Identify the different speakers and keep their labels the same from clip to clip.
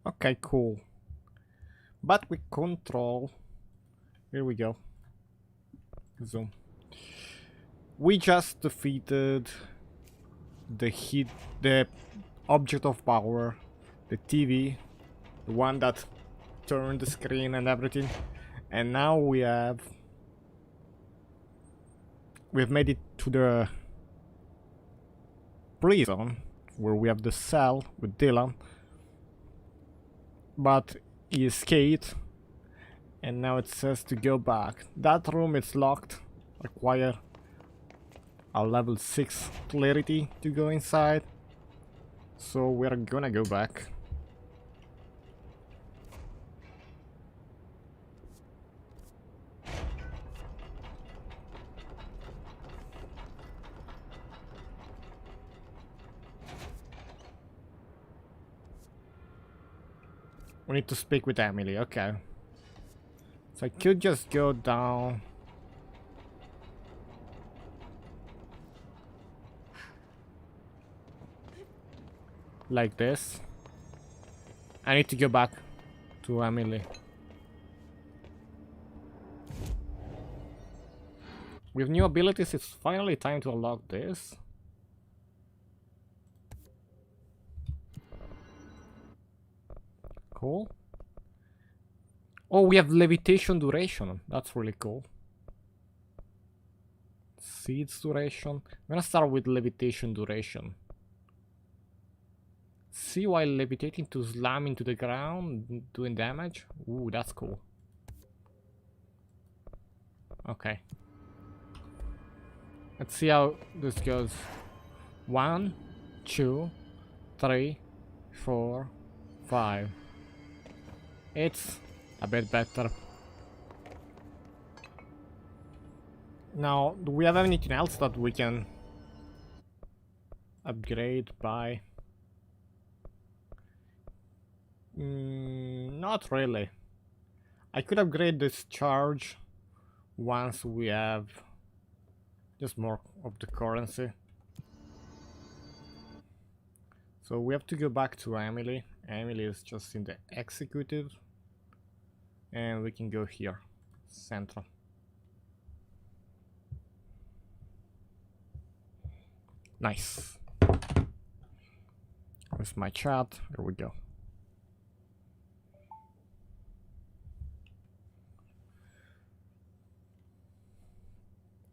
Speaker 1: Okay, cool. But we control. Here we go. Zoom. We just defeated the object of power, the TV, the one that turned the screen and everything, and now we've made it to the prison where we have the cell with Dylan, but he escaped, and now it says to go back. That room is locked. Require a level 6 clarity to go inside, so we're gonna go back. We need to speak with Emily, okay. So I could just go down. Like this. I need to go back to Emily. With new abilities, it's finally time to unlock this. Cool. Oh, we have levitation duration. That's really cool. Seeds duration. I'm gonna start with levitation duration. See while levitating to slam into the ground, doing damage. Ooh, that's cool. Okay. Let's see how this goes. 1, 2, 3, 4, 5. It's a bit better. Now, do we have anything else that we can upgrade by? Not really. I could upgrade this charge once we have just more of the currency. So we have to go back to Emily. Emily is just in the executive. And we can go here. Central. Nice. Where's my chat? Here we go.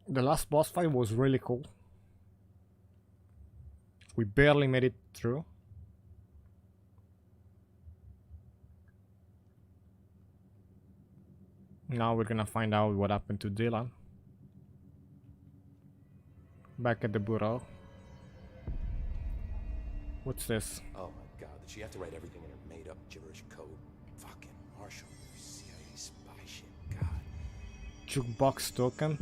Speaker 1: The last boss fight was really cool. We barely made it through. Now we're gonna find out what happened to Dylan. Back at the bureau. What's this?
Speaker 2: Oh my god, did she have to write everything in her made-up gibberish code? Fucking Marshall, CIA spy shit, god.
Speaker 1: Jukebox token.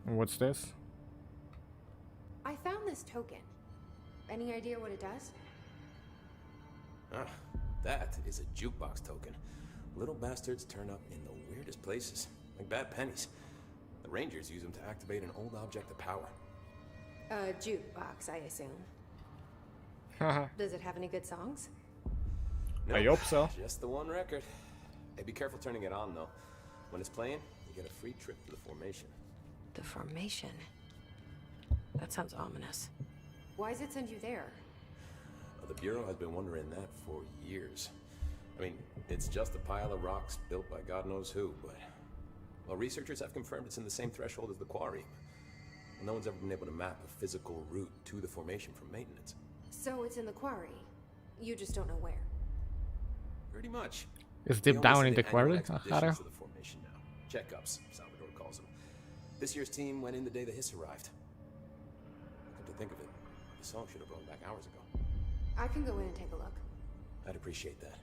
Speaker 1: And what's this?
Speaker 3: I found this token. Any idea what it does?
Speaker 2: Ah, that is a jukebox token. Little bastards turn up in the weirdest places, like bad pennies. The Rangers use them to activate an old object of power.
Speaker 3: A jukebox, I assume. Does it have any good songs?
Speaker 2: No,
Speaker 1: I hope so.
Speaker 2: Just the one record. Hey, be careful turning it on, though. When it's playing, you get a free trip to the formation.
Speaker 3: The formation? That sounds ominous. Why does it send you there?
Speaker 2: The Bureau has been wondering that for years. I mean, it's just a pile of rocks built by God knows who, but... Well, researchers have confirmed it's in the same threshold as the quarry. Well, no one's ever been able to map a physical route to the formation from maintenance.
Speaker 3: So it's in the quarry. You just don't know where.
Speaker 2: Pretty much.
Speaker 1: It's deep down in the quarry,
Speaker 2: Expeditions to the formation now. Checkups, Salvador calls them. This year's team went in the day the hiss arrived. Come to think of it, the song should have blown back hours ago.
Speaker 3: I can go in and take a look.
Speaker 2: I'd appreciate that.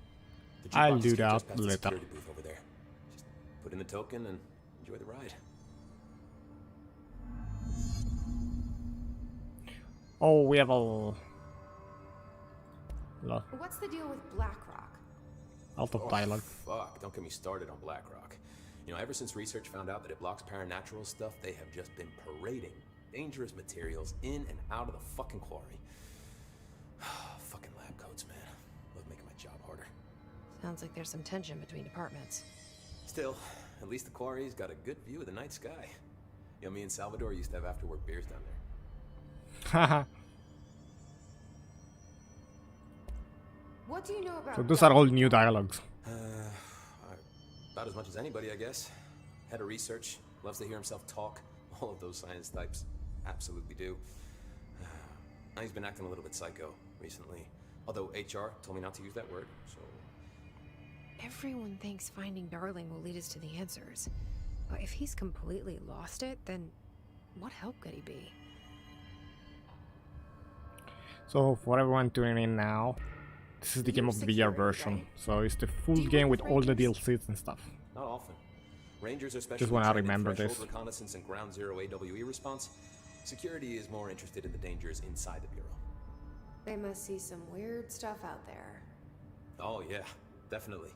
Speaker 2: The
Speaker 1: I'll
Speaker 2: jukebox
Speaker 1: do
Speaker 2: is
Speaker 1: that
Speaker 2: just past the
Speaker 1: later.
Speaker 2: security booth over there. Just put in the token and enjoy the ride.
Speaker 1: Oh, we have a lot
Speaker 3: What's the deal with BlackRock?
Speaker 1: of dialogue.
Speaker 2: Fuck, don't get me started on BlackRock. You know, ever since research found out that it blocks paranatural stuff, they have just been parading dangerous materials in and out of the fucking quarry. Fucking lab coats, man. Love making my job harder.
Speaker 3: Sounds like there's some tension between departments.
Speaker 2: Still, at least the quarry's got a good view of the night sky. You know, me and Salvador used to have after-work beers down there.
Speaker 1: Haha.
Speaker 3: What do you know about...
Speaker 1: So those are all new dialogues.
Speaker 2: About as much as anybody, I guess. Head of research, loves to hear himself talk. All of those science types absolutely do. He's been acting a little bit psycho recently. Although HR told me not to use that word, so...
Speaker 3: Everyone thinks finding Darling will lead us to the answers. But if he's completely lost it, then what help could he be?
Speaker 1: So for everyone tuning in now, this is the game of the VR version.
Speaker 3: Right?
Speaker 1: So it's the full game with all the DLCs and stuff.
Speaker 2: Not often. Rangers are
Speaker 1: Just wanna
Speaker 2: trained in
Speaker 1: remember
Speaker 2: threshold
Speaker 1: this.
Speaker 2: reconnaissance and ground zero AWE response. Security is more interested in the dangers inside the Bureau.
Speaker 3: They must see some weird stuff out there.
Speaker 2: Oh yeah, definitely.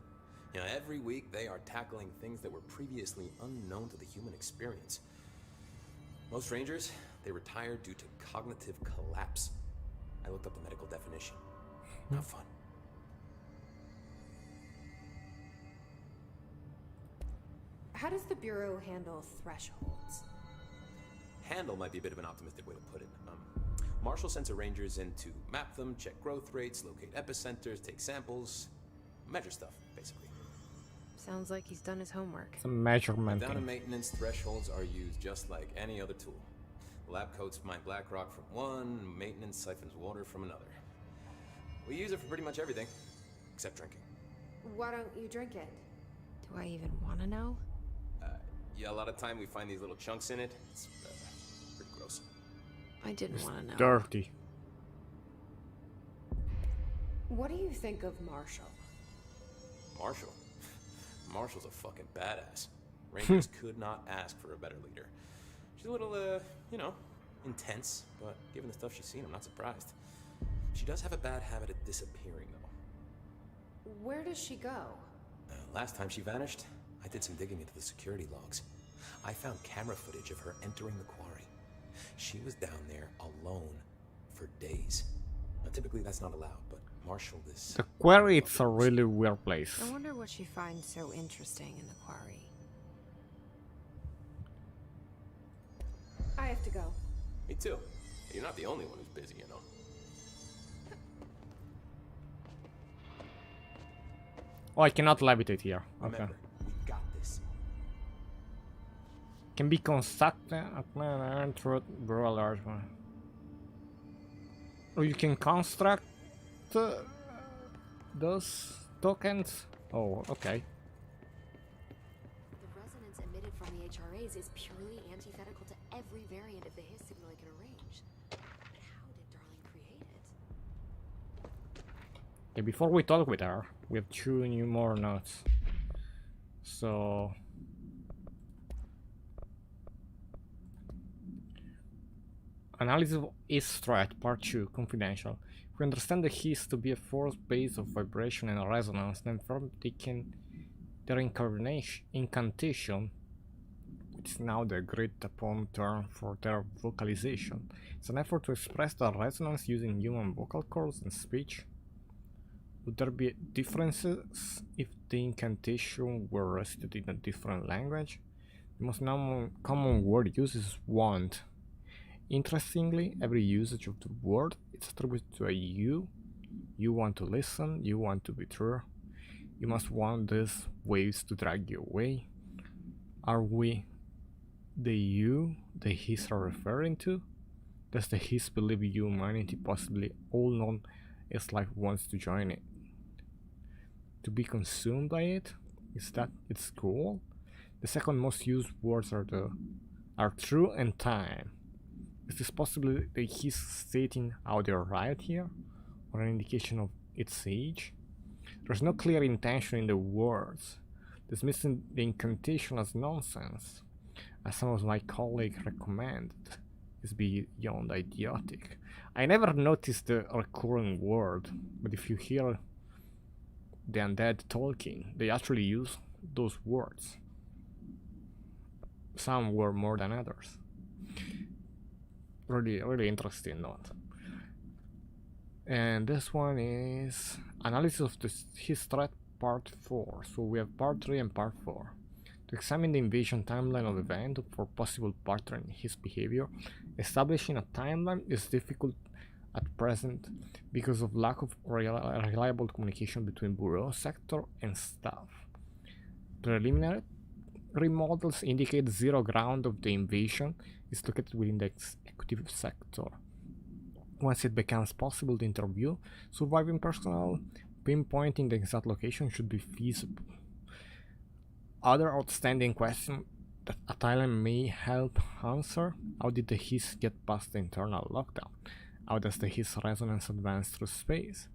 Speaker 2: You know, every week they are tackling things that were previously unknown to the human experience. Most Rangers, they retire due to cognitive collapse. I looked up the medical definition. Not fun.
Speaker 3: How does the Bureau handle thresholds?
Speaker 2: Handle might be a bit of an optimistic way to put it. Marshall sends her Rangers in to map them, check growth rates, locate epicenters, take samples, measure stuff, basically.
Speaker 3: Sounds like he's done his homework.
Speaker 1: Some measurement
Speaker 2: Down in
Speaker 1: thing.
Speaker 2: maintenance, thresholds are used just like any other tool. Lab coats mine black rock from one, maintenance siphons water from another. We use it for pretty much everything, except drinking.
Speaker 3: Why don't you drink it? Do I even want to know?
Speaker 2: Yeah, a lot of time we find these little chunks in it. It's pretty gross.
Speaker 3: I didn't want to know.
Speaker 1: Dirty.
Speaker 3: What do you think of Marshall?
Speaker 2: Marshall? Marshall's a fucking badass. Rangers could not ask for a better leader. She's a little, you know, intense, but given the stuff she's seen, I'm not surprised. She does have a bad habit of disappearing, though.
Speaker 3: Where does she go?
Speaker 2: Last time she vanished, I did some digging into the security logs. I found camera footage of her entering the quarry. She was down there alone for days. Now, typically that's not allowed, but Marshall is...
Speaker 1: The quarry, it's a really weird place.
Speaker 3: I wonder what she finds so interesting in the quarry. I have to go.
Speaker 2: Me too. You're not the only one who's busy, you know.
Speaker 1: Oh, I cannot levitate here. Okay.
Speaker 2: Remember, we got this.
Speaker 1: Can be constructed through Bureau large one. Or you can construct those tokens. Oh, okay.
Speaker 4: The resonance emitted from the HRAs is purely antithetical to every variant of the His signal it can arrange. But how did Darling create it?
Speaker 1: Okay, before we talk with her, we have two more notes. So analysis of His threat, part 2, confidential. If we understand the His to be a force base of vibration and resonance, then from their incantation, which is now the agreed upon term for their vocalization, it's an effort to express the resonance using human vocal cords and speech. Would there be differences if the incantation were recited in a different language? The most common word used is want. Interestingly, every usage of the word is attributed to a you. You want to listen, you want to be true. You must want these waves to drag you away. Are we the you the His are referring to? Does the His believe humanity, possibly all non-His life, wants to join it? To be consumed by it? Is that its goal? The second most used words are true and time. Is this possibly the His stating how they arrived here, or an indication of its age? There's no clear intention in the words. Dismissing the incantation as nonsense, as some of my colleagues recommended, is beyond idiotic. I never noticed the recurring word, but if you hear the undead talking, they actually use those words. some were more than others. Really interesting note. And this one is analysis of his threat part 4. So we have part 3 and part 4. To examine the invasion timeline of event for possible pattern in his behavior, establishing a timeline is difficult at present because of lack of reliable communication between Bureau sector and staff. Preliminary models indicate zero ground of the invasion is located within the executive sector. Once it becomes possible to interview surviving personnel, pinpointing the exact location should be feasible. Other outstanding questions that a timeline may help answer: how did the hiss get past the internal lockdown? How does the hiss resonance advance through space?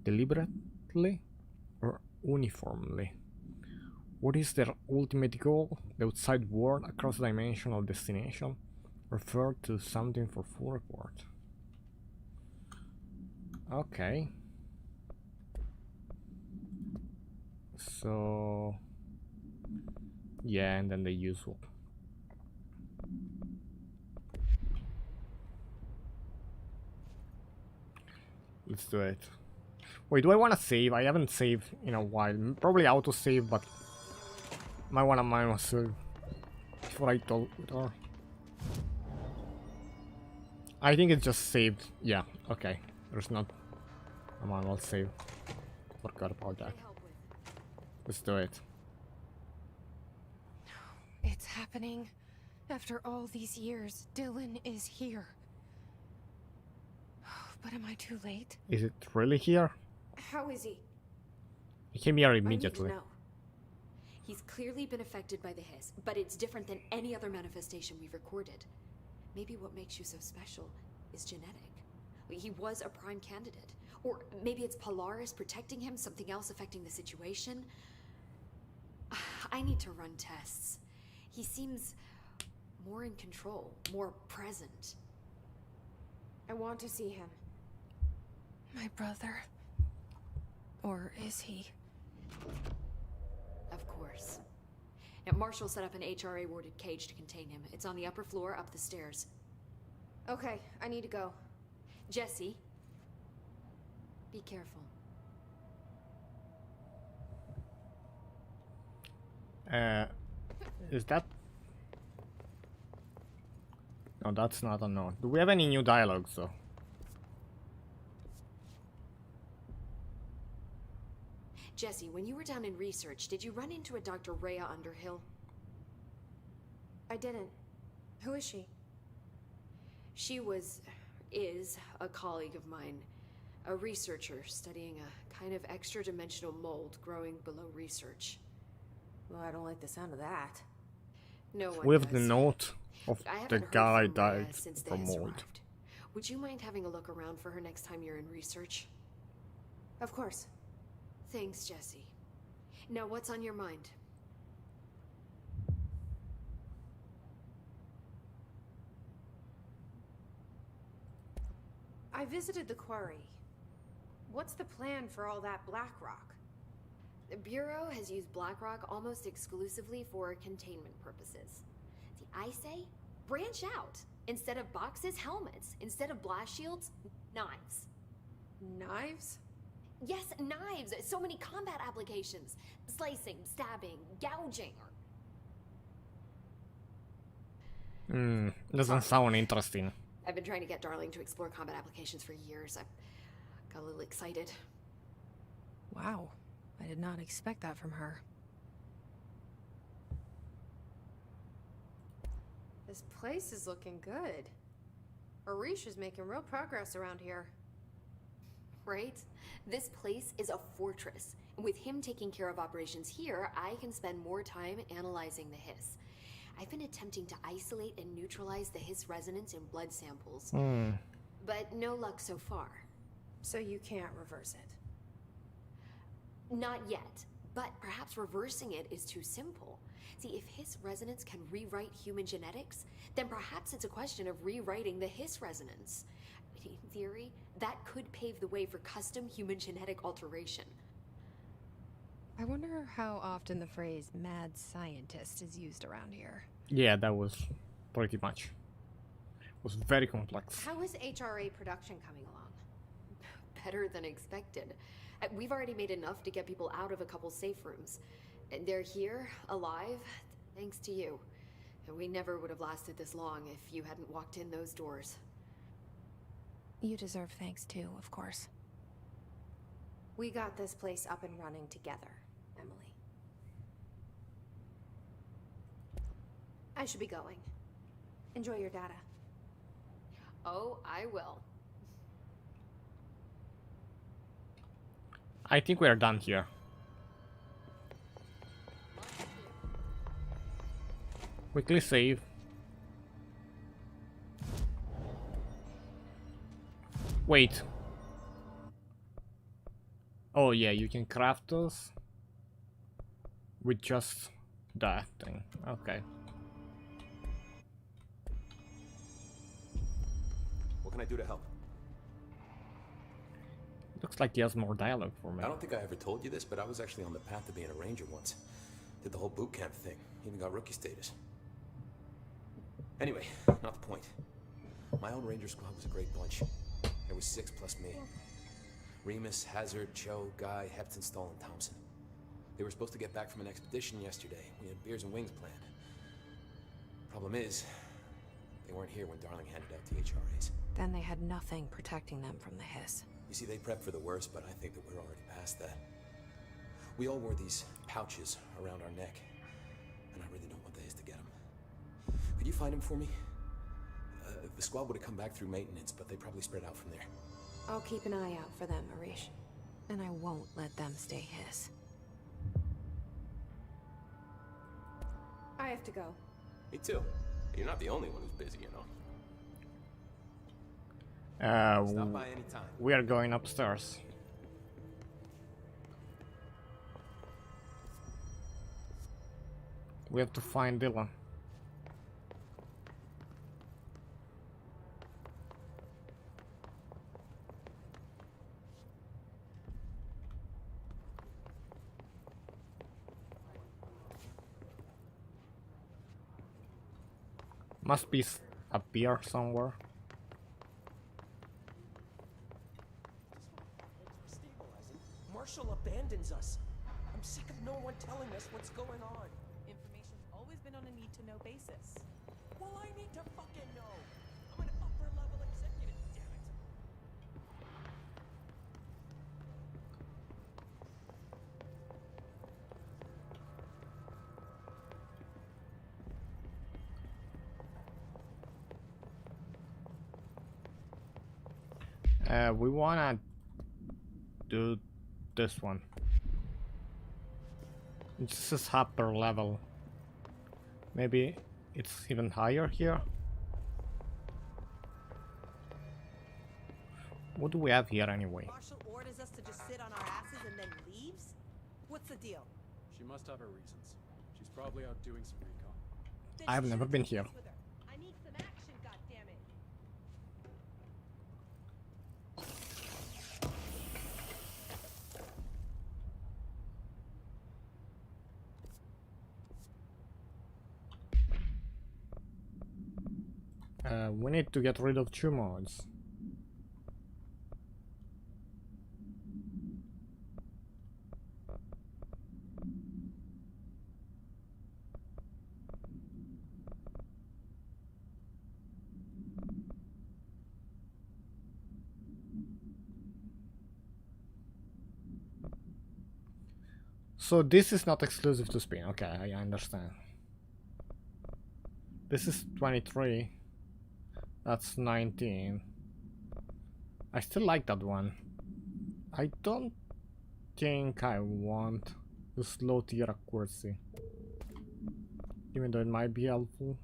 Speaker 1: Deliberately or uniformly? What is their ultimate goal? The outside world, a cross-dimensional destination? Refer to something for full report. Okay. So... yeah, and then the usual. Let's do it. Wait, do I want to save? I haven't saved in a while. Probably auto-save, but... might want to manual save before I talk with her. I think it's just saved. Yeah, okay. There's not a manual save. Forgot about that. Let's do it.
Speaker 3: It's happening. After all these years, Dylan is here. But am I too late?
Speaker 1: Is it really here?
Speaker 4: How is he?
Speaker 1: He came here
Speaker 4: I need
Speaker 1: immediately.
Speaker 4: to know. He's clearly been affected by the hiss, but it's different than any other manifestation we've recorded. Maybe what makes you so special is genetic. He was a prime candidate. Or maybe it's Polaris protecting him, something else affecting the situation. I need to run tests. He seems more in control, more present.
Speaker 3: I want to see him. My brother. Or is he?
Speaker 4: Of course. Now, Marshall set up an HRA-warded cage to contain him. It's on the upper floor, up the stairs.
Speaker 3: Okay, I need to go.
Speaker 4: Jesse, be careful.
Speaker 1: Is that... no, that's not a note. Do we have any new dialogues though?
Speaker 4: Jesse, when you were down in research, did you run into a Dr. Rhea Underhill?
Speaker 3: I didn't. Who is she?
Speaker 4: She is a colleague of mine. A researcher studying a kind of extra-dimensional mold growing below research.
Speaker 3: Well, I don't like the sound of that.
Speaker 4: No one
Speaker 1: We have
Speaker 4: does.
Speaker 1: the note of
Speaker 4: I haven't
Speaker 1: the
Speaker 4: heard
Speaker 1: guy
Speaker 4: from Rhea
Speaker 1: died
Speaker 4: since the
Speaker 1: from
Speaker 4: hiss
Speaker 1: mold.
Speaker 4: arrived. Would you mind having a look around for her next time you're in research?
Speaker 3: Of course.
Speaker 4: Thanks, Jesse. Now, what's on your mind?
Speaker 3: I visited the quarry. What's the plan for all that black rock?
Speaker 4: The Bureau has used BlackRock almost exclusively for containment purposes. See, I say, branch out. Instead of boxes, helmets. Instead of blast shields, knives.
Speaker 3: Knives?
Speaker 4: Yes, knives! So many combat applications. Slicing, stabbing, gouging.
Speaker 1: Doesn't sound interesting.
Speaker 4: I've been trying to get Darling to explore combat applications for years. I got a little excited.
Speaker 3: Wow. I did not expect that from her. This place is looking good. Arish is making real progress around here.
Speaker 4: Right? This place is a fortress. And with him taking care of operations here, I can spend more time analyzing the hiss. I've been attempting to isolate and neutralize the hiss resonance in blood samples. But no luck so far.
Speaker 3: So you can't reverse it.
Speaker 4: Not yet, but perhaps reversing it is too simple. See, if hiss resonance can rewrite human genetics, then perhaps it's a question of rewriting the hiss resonance. In theory, that could pave the way for custom human genetic alteration.
Speaker 3: I wonder how often the phrase mad scientist is used around here.
Speaker 1: Yeah, that was pretty much. It was very complex.
Speaker 4: How is HRA production coming along? Better than expected. We've already made enough to get people out of a couple safe rooms. And they're here, alive, thanks to you. And we never would have lasted this long if you hadn't walked in those doors.
Speaker 3: You deserve thanks too, of course.
Speaker 5: We got this place up and running together, Emily. I should be going. Enjoy your data.
Speaker 4: Oh, I will.
Speaker 1: I think we are done here. Quickly save. Wait. Oh yeah, you can craft those with just that thing. Okay.
Speaker 2: What can I do to help?
Speaker 1: Looks like he has more dialogue for me.
Speaker 2: I don't think I ever told you this, but I was actually on the path to being a ranger once. Did the whole boot camp thing. Even got rookie status. Anyway, not the point. My old ranger squad was a great bunch. There was 6 plus me. Remus, Hazard, Cho, Guy, Hepton, Stoll, and Thompson. They were supposed to get back from an expedition yesterday. We had beers and wings planned. Problem is, they weren't here when Darling handed out the HRAs.
Speaker 3: Then they had nothing protecting them from the hiss.
Speaker 2: You see, they prepped for the worst, but I think that we're already past that. We all wore these pouches around our neck, and I really don't want the hiss to get them. Could you find them for me? The squad would have come back through maintenance, but they probably spread out from there.
Speaker 5: I'll keep an eye out for them, Arish.
Speaker 3: And I won't let them stay hiss.
Speaker 5: I have to go.
Speaker 2: Me too. You're not the only one who's busy, you know. Stop by any time.
Speaker 1: We are going upstairs. We have to find Dylan. Must be up here somewhere.
Speaker 6: Marshall abandons us. I'm sick of no one telling us what's going on.
Speaker 7: Information's always been on a need-to-know basis.
Speaker 6: Well, I need to fucking know. I'm an upper-level executive, damn it.
Speaker 1: We wanna do this one. This is upper level. Maybe it's even higher here. What do we have here anyway?
Speaker 7: Marshall orders us to just sit on our asses and then leaves? What's the deal?
Speaker 8: She must have her reasons. She's probably out doing some recon.
Speaker 7: Then
Speaker 1: I've
Speaker 7: she
Speaker 1: never
Speaker 7: should've
Speaker 1: been
Speaker 7: told
Speaker 1: here.
Speaker 7: us with her. I need some action, goddammit.
Speaker 1: We need to get rid of 2 mods. So this is not exclusive to Spain. Okay, I understand. This is 23. That's 19. I still like that one. I don't think I want the slow tier accuracy, even though it might be helpful.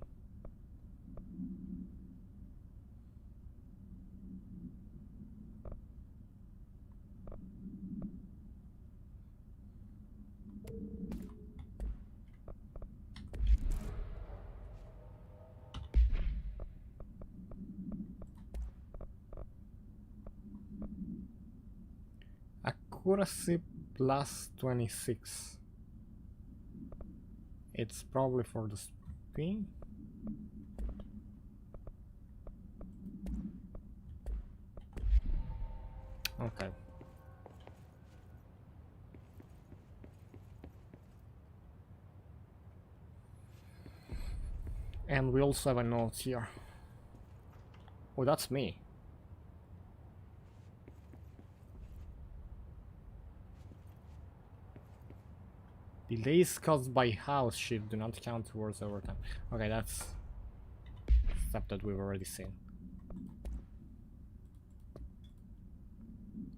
Speaker 1: Accuracy plus 26. It's probably for the Copy. Okay. And we also have a note here. Oh, that's me. Delays caused by house shift do not count towards overtime. Okay, that's stuff that we've already seen.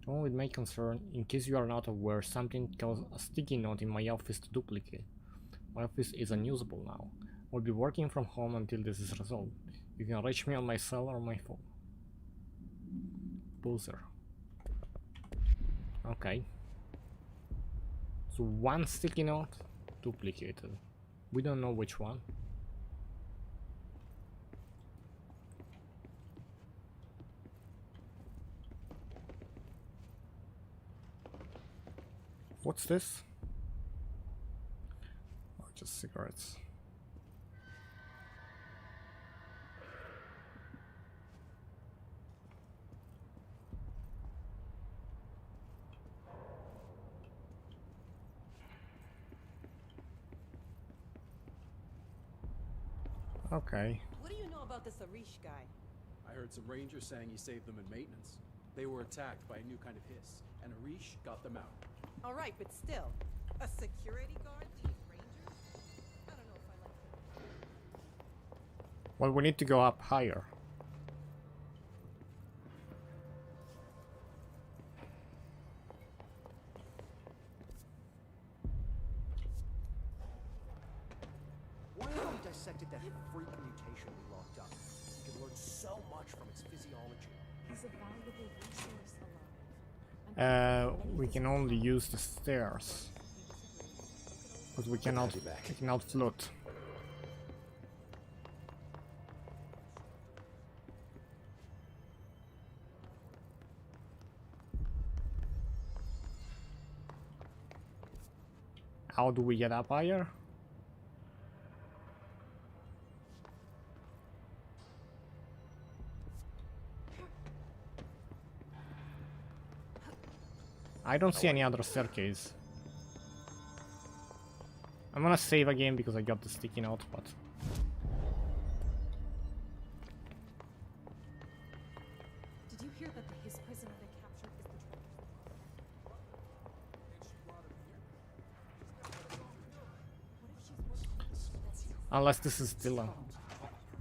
Speaker 1: Oh, it may concern, in case you are not aware, something caused a sticky note in my office to duplicate. My office is unusable now. I'll be working from home until this is resolved. You can reach me on my cell or my phone. Boozer. Okay. So one sticky note, duplicated. We don't know which one. What's this? Oh, just cigarettes. Okay.
Speaker 7: What do you know about this Arish guy?
Speaker 8: I heard some rangers saying he saved them in maintenance. They were attacked by a new kind of hiss, and Arish got them out.
Speaker 7: All right, but still, a security guard leads rangers? I don't know if I like it.
Speaker 1: Well, we need to go up higher.
Speaker 6: Why have we dissected that freak mutation we locked up? We can learn so much from its physiology.
Speaker 4: He's a valuable resource alone.
Speaker 1: We can only use the stairs. Because we cannot float. How do we get up higher? I don't see any other staircase. I'm gonna save again because I got the sticky note, but...
Speaker 4: Did you hear that the his prisoner they captured is the
Speaker 1: Unless this is Dylan.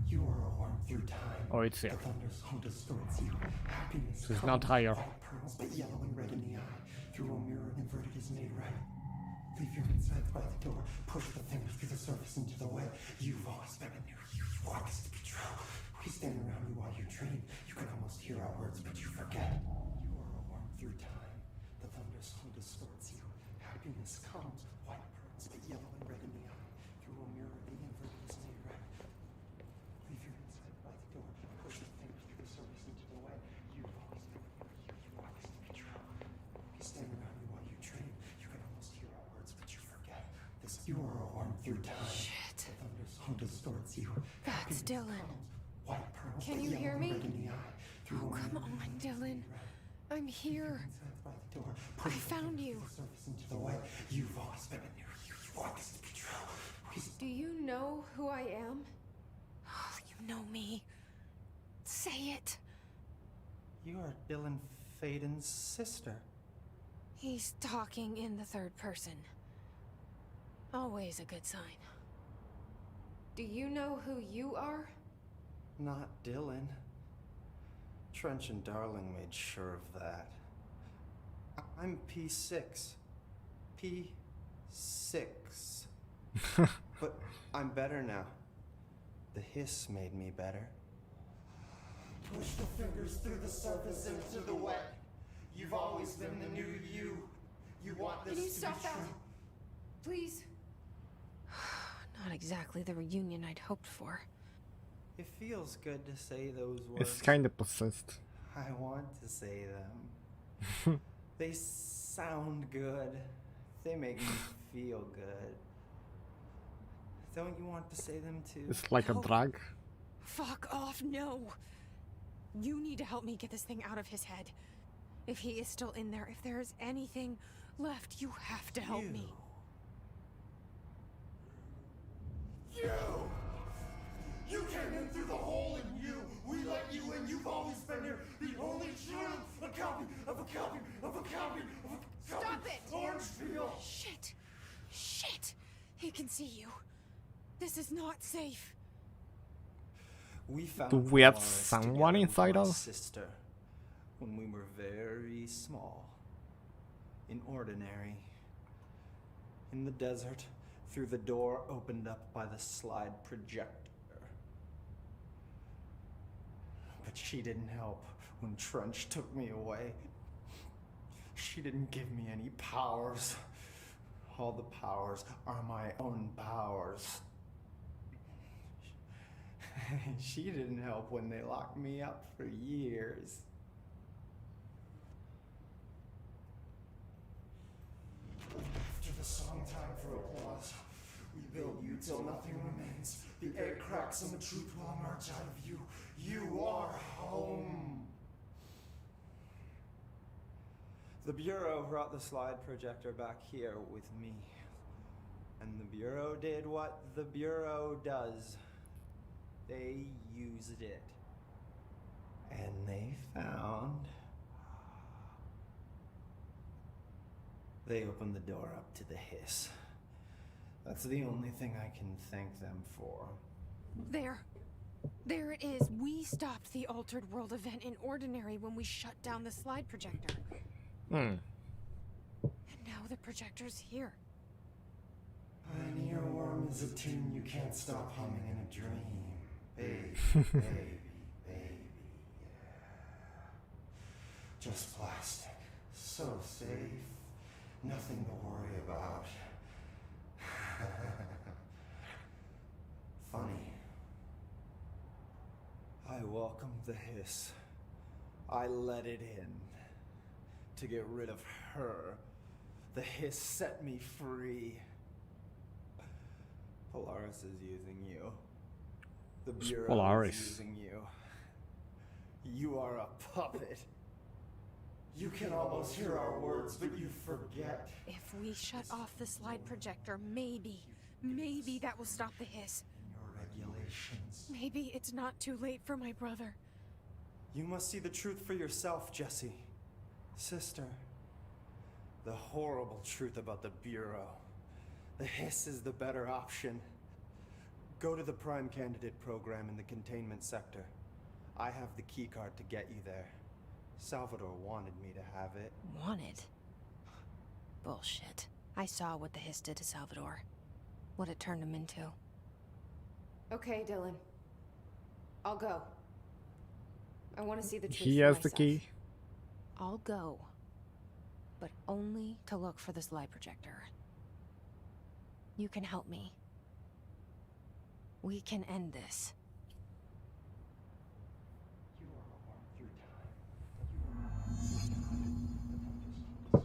Speaker 9: You are a worm through time.
Speaker 1: Oh, it's here.
Speaker 9: The thunder's home distorts you. Happiness
Speaker 1: So it's
Speaker 9: comes,
Speaker 1: not higher.
Speaker 9: all pearls, but yellow and red in the eye. Through a mirror inverted is made right. Leave your insides by the door. Push the fingers through the surface into the way. You've always been a new you. You want this to be true. We stand around you while you dream. You can almost hear our words, but you forget. You are a worm through time. The thunder's home distorts you. Happiness comes, white pearls, but yellow and red in the eye. Through a mirror, the inverted is made right. Leave your insides by the door. Push the fingers through the surface into the way. You've always been a new you. You want this to be true. We stand around you while you dream. You can almost hear our words, but you forget. This you are a worm through time.
Speaker 3: Shit.
Speaker 9: The thunder's home distorts you.
Speaker 3: That's Dylan.
Speaker 9: White pearls,
Speaker 3: Can
Speaker 9: but
Speaker 3: you
Speaker 9: yellow
Speaker 3: hear
Speaker 9: and
Speaker 3: me?
Speaker 9: red in the eye. Through
Speaker 3: Oh,
Speaker 9: a
Speaker 3: come
Speaker 9: mirror,
Speaker 3: on, Dylan. I'm here.
Speaker 9: insides by the door.
Speaker 3: I
Speaker 9: Push the
Speaker 3: found
Speaker 9: fingers
Speaker 3: you.
Speaker 9: through the surface into the way. You've always been a new you. You want this to be true. We
Speaker 5: Do you know who I am?
Speaker 3: Oh, you know me. Say it.
Speaker 10: You are Dylan Faden's sister.
Speaker 3: He's talking in the third person. Always a good sign.
Speaker 5: Do you know who you are?
Speaker 10: Not Dylan. Trench and Darling made sure of that. I'm P6. P6. But I'm better now. The hiss made me better.
Speaker 9: push the fingers through the surface into the wet. You've always been the new you. You want this
Speaker 5: Can you
Speaker 9: to
Speaker 5: stop
Speaker 9: be
Speaker 5: that?
Speaker 9: true.
Speaker 5: Please?
Speaker 3: Not exactly the reunion I'd hoped for.
Speaker 10: It feels good to say those words.
Speaker 1: It's kinda possessed.
Speaker 10: I want to say them. They sound good. They make me feel good. Don't you want to say them too?
Speaker 1: It's like a
Speaker 3: No.
Speaker 1: drug.
Speaker 3: Fuck off, no! You need to help me get this thing out of his head. If he is still in there, if there is anything left, you have to help me.
Speaker 9: You came in through the hole in you. We let you in. You've always been here. The only truth. A copy of a copy of a copy of a copy.
Speaker 3: Stop it!
Speaker 9: Orange peel.
Speaker 3: Shit! Shit! He can see you. This is not safe.
Speaker 10: We found
Speaker 1: Do we have
Speaker 10: Polaris
Speaker 1: someone
Speaker 10: together with
Speaker 1: inside
Speaker 10: my
Speaker 1: us?
Speaker 10: sister when we were very small, in Ordinary, in the desert, through the door opened up by the slide projector. But she didn't help when Trench took me away. She didn't give me any powers. All the powers are my own powers. She didn't help when they locked me up for years.
Speaker 9: After the song, time for applause. We build you till nothing remains. The egg cracks and the truth will emerge out of you. You are home.
Speaker 10: The Bureau brought the slide projector back here with me. And the Bureau did what the Bureau does. They used it. And they found... They opened the door up to the hiss. That's the only thing I can thank them for.
Speaker 3: There. There it is. We stopped the Altered World event in Ordinary when we shut down the slide projector. And now the projector's here.
Speaker 9: An earworm is a tune you can't stop humming in a dream. Baby, baby, baby, yeah. Just plastic. So safe. Nothing to worry about. Funny.
Speaker 10: I welcomed the hiss. I let it in. To get rid of her. The hiss set me free. Polaris is using you. The Bureau
Speaker 1: Polaris.
Speaker 10: is using you. You are a puppet.
Speaker 9: You can almost hear our words, but you forget.
Speaker 3: If we shut off the slide projector, maybe that will stop the hiss.
Speaker 9: Your regulations.
Speaker 3: Maybe it's not too late for my brother.
Speaker 10: You must see the truth for yourself, Jesse. Sister. The horrible truth about the Bureau. The hiss is the better option. Go to the Prime Candidate program in the containment sector. I have the keycard to get you there. Salvador wanted me to have it.
Speaker 3: Wanted? Bullshit. I saw what the hiss did to Salvador. What it turned him into.
Speaker 5: Okay, Dylan. I'll go. I want to see the truth
Speaker 1: He
Speaker 5: for
Speaker 1: has the
Speaker 5: myself.
Speaker 1: key.
Speaker 3: I'll go. But only to look for the slide projector. You can help me. We can end this.
Speaker 9: You are worth your time.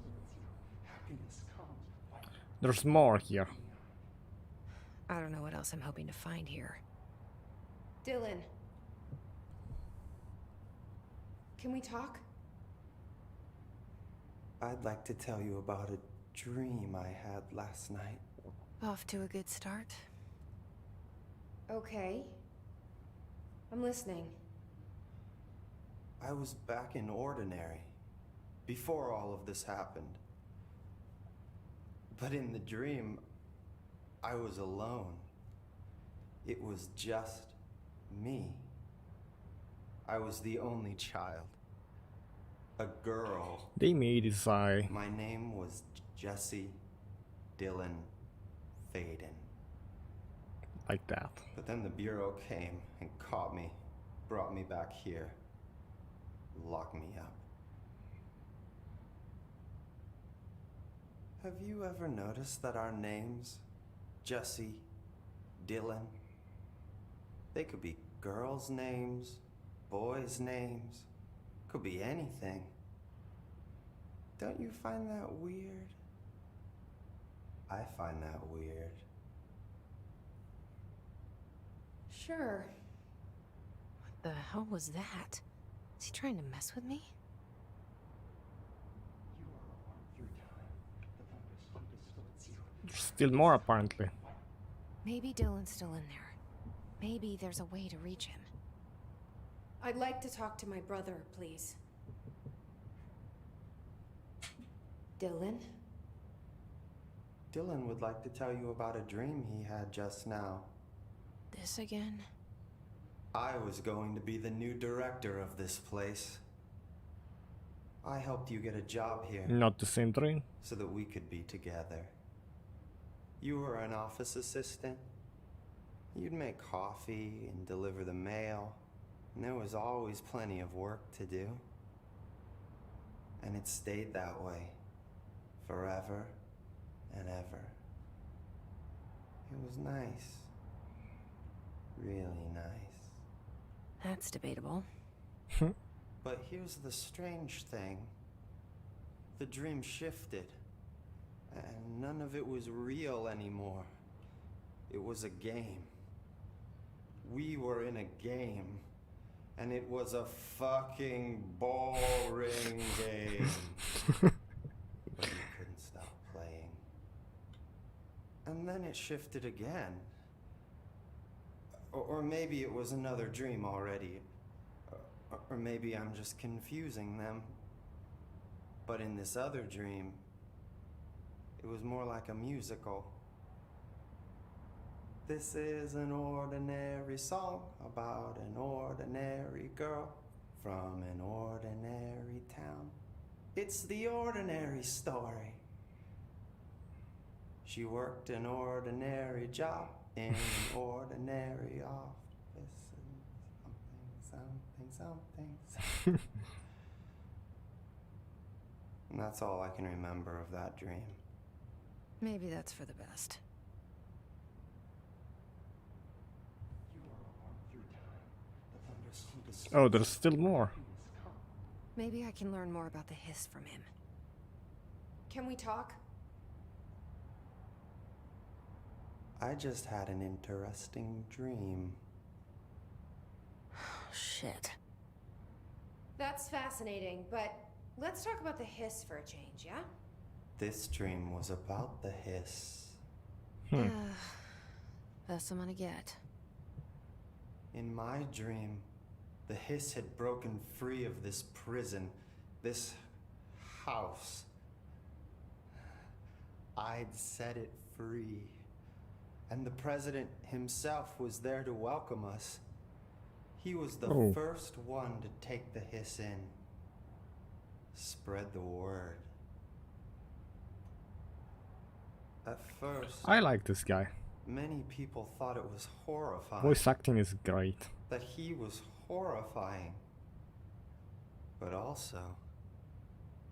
Speaker 9: Happiness comes like
Speaker 1: There's more here.
Speaker 3: I don't know what else I'm hoping to find here.
Speaker 5: Dylan. Can we talk?
Speaker 10: I'd like to tell you about a dream I had last night.
Speaker 3: Off to a good start.
Speaker 5: Okay. I'm listening.
Speaker 10: I was back in Ordinary, before all of this happened. But in the dream, I was alone. It was just me. I was the only child. A girl.
Speaker 1: They made his eye.
Speaker 10: My name was Jesse Dylan Faden.
Speaker 1: Like that.
Speaker 10: But then the Bureau came and caught me, brought me back here, locked me up. Have you ever noticed that our names, Jesse, Dylan, they could be girls' names, boys' names, could be anything. Don't you find that weird? I find that weird.
Speaker 3: Sure.
Speaker 5: What the hell was that? Is he trying to mess with me?
Speaker 1: There's still more, apparently.
Speaker 5: Maybe Dylan's still in there. Maybe there's a way to reach him.
Speaker 3: I'd like to talk to my brother, please.
Speaker 5: Dylan?
Speaker 10: Dylan would like to tell you about a dream he had just now.
Speaker 5: This again?
Speaker 10: I was going to be the new director of this place. I helped you get a job here
Speaker 1: Not the same dream.
Speaker 10: so that we could be together. You were an office assistant. You'd make coffee and deliver the mail, and there was always plenty of work to do. And it stayed that way, forever and ever. It was nice. Really nice.
Speaker 5: That's debatable.
Speaker 10: But here's the strange thing. The dream shifted, and none of it was real anymore. It was a game. We were in a game, and it was a fucking boring game. But you couldn't stop playing. And then it shifted again. Or maybe it was another dream already. Or maybe I'm just confusing them. But in this other dream, it was more like a musical. This is an ordinary song about an ordinary girl from an ordinary town. It's the ordinary story. She worked an ordinary job in an ordinary office and something. And that's all I can remember of that dream.
Speaker 5: Maybe that's for the best.
Speaker 1: Oh, there's still more.
Speaker 5: Maybe I can learn more about the hiss from him.
Speaker 3: Can we talk?
Speaker 10: I just had an interesting dream.
Speaker 5: Shit.
Speaker 3: That's fascinating, but let's talk about the hiss for a change, yeah?
Speaker 10: This dream was about the hiss.
Speaker 5: Best I'm gonna get.
Speaker 10: In my dream, the hiss had broken free of this prison, this house. I'd set it free. And the president himself was there to welcome us. He was the first one to take the hiss in. Spread the word. At first,
Speaker 1: I like this guy.
Speaker 10: many people thought it was horrifying.
Speaker 1: Voice acting is great.
Speaker 10: That he was horrifying. But also,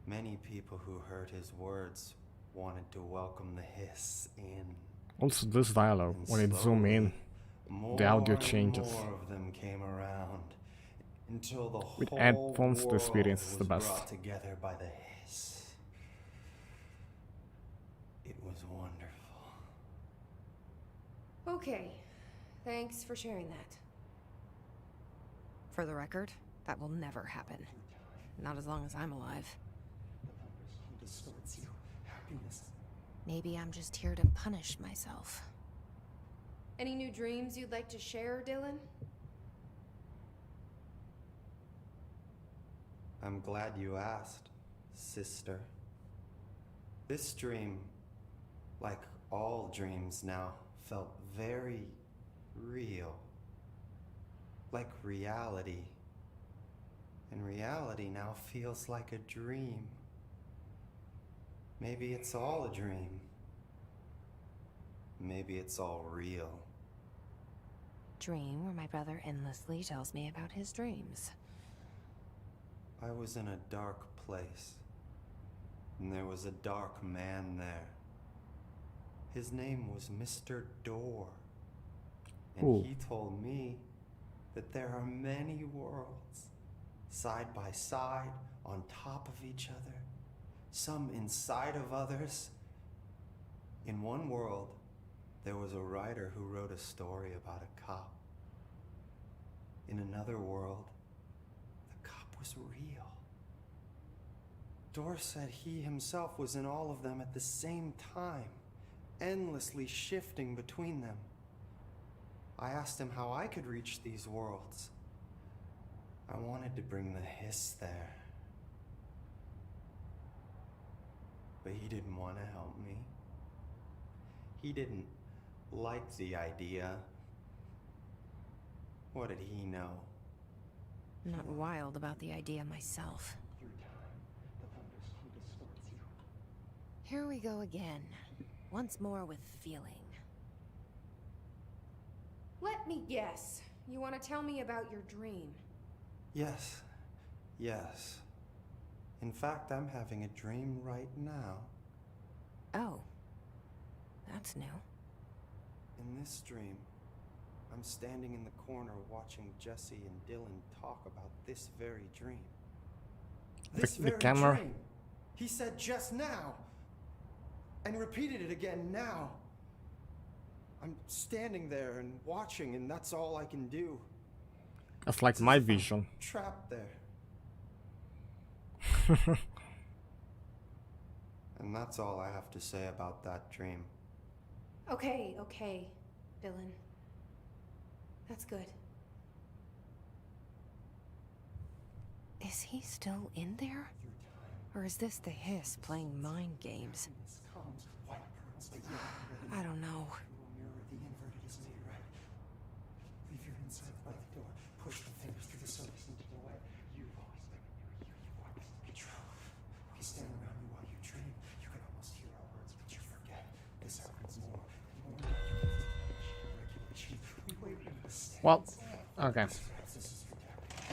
Speaker 10: many people who heard his words wanted to welcome the hiss in.
Speaker 1: Also, this dialogue,
Speaker 10: And
Speaker 1: when it zoom in, the audio
Speaker 10: more and
Speaker 1: changes.
Speaker 10: More of them came around until the
Speaker 1: With
Speaker 10: whole
Speaker 1: headphones, the
Speaker 10: world
Speaker 1: experience is the
Speaker 10: was
Speaker 1: best.
Speaker 10: brought together by the hiss. It was wonderful.
Speaker 3: Okay. Thanks for sharing that.
Speaker 5: For the record, that will never happen. Not as long as I'm alive.
Speaker 9: Distorts you. Happiness.
Speaker 5: Maybe I'm just here to punish myself.
Speaker 3: Any new dreams you'd like to share, Dylan?
Speaker 10: I'm glad you asked, sister. This dream, like all dreams now, felt very real. Like reality. And reality now feels like a dream. Maybe it's all a dream. Maybe it's all real.
Speaker 5: Dream where my brother endlessly tells me about his dreams.
Speaker 10: I was in a dark place, and there was a dark man there. His name was Mr. Door, and he told me that there are many worlds, side by side, on top of each other, some inside of others. In one world, there was a writer who wrote a story about a cop In another world, the cup was real. Dor said he himself was in all of them at the same time, endlessly shifting between them. I asked him how I could reach these worlds. I wanted to bring the hiss there. But he didn't want to help me. He didn't like the idea. What did he know?
Speaker 3: I'm not wild about the idea myself. Here we go again. Once more with feeling.
Speaker 5: Let me guess. You want to tell me about your dream?
Speaker 10: Yes. Yes. In fact, I'm having a dream right now.
Speaker 3: Oh. That's new.
Speaker 10: In this dream, I'm standing in the corner watching Jesse and Dylan talk about this very dream. This
Speaker 1: The
Speaker 10: very
Speaker 1: camera.
Speaker 10: dream. He said just now. And repeated it again now. I'm standing there and watching, and that's all I can do.
Speaker 1: That's like my vision.
Speaker 10: Trapped there. And that's all I have to say about that dream.
Speaker 5: Okay, Dylan. That's good.
Speaker 3: Is he still in there? Or is this the hiss playing mind games? I don't know.
Speaker 9: The inverted is made right. Leave your inside by the door. Push the fingers through the surface into the way. You've always been near you. You want this to be true. We stand around you while you dream. You can almost hear our words, but you forget. This happens more and more. Regulation. We wait in the stands.
Speaker 1: Well, okay.
Speaker 9: This is for tactics.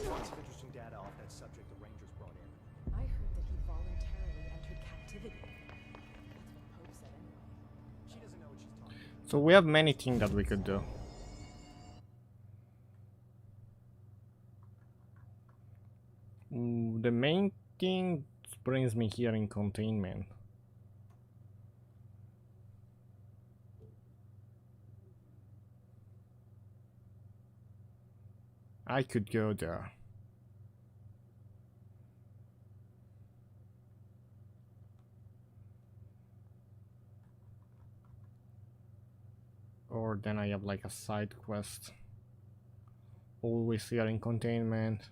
Speaker 6: Lots of interesting data off that subject the Rangers brought in.
Speaker 7: I heard that he voluntarily entered captivity. That's what Pope said anyway.
Speaker 6: She doesn't know what she's talking about.
Speaker 1: So we have many things that we could do. The main thing brings me here in containment. I could go there. Or then I have like a side quest. Always here in containment.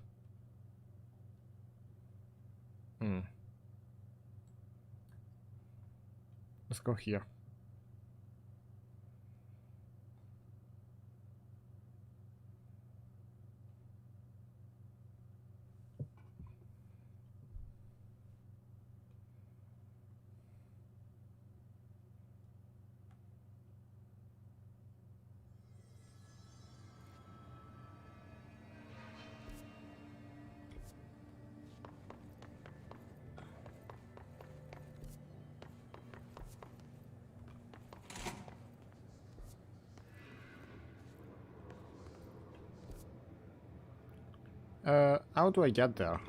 Speaker 1: Let's go here. How do I get there?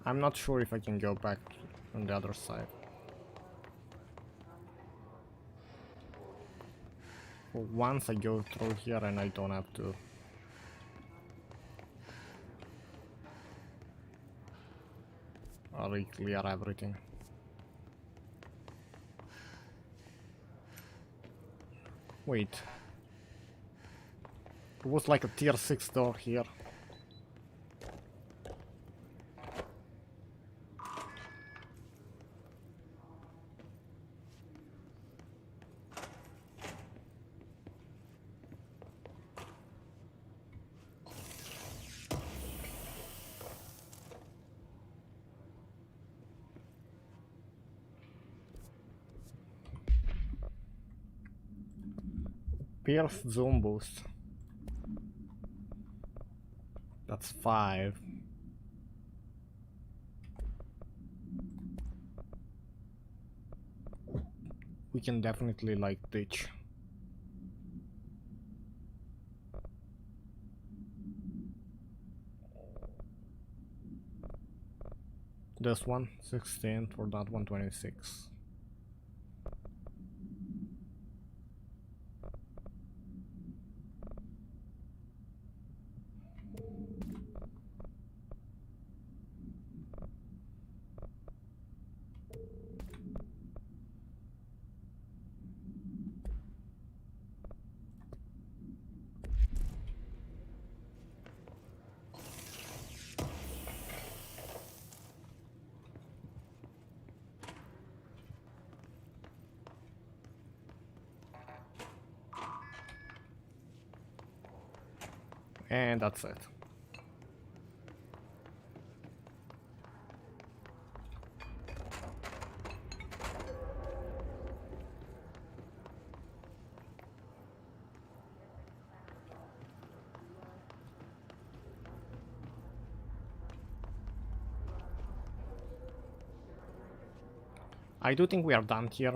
Speaker 1: I'm not sure if I can go back on the other side. For once I go through here and I don't have to. Clear everything. Wait. It was like a tier 6 door here. Pierce zone boost. That's 5. We can definitely like ditch. this one, 16, for that one, 26. And that's it. I do think we are done here.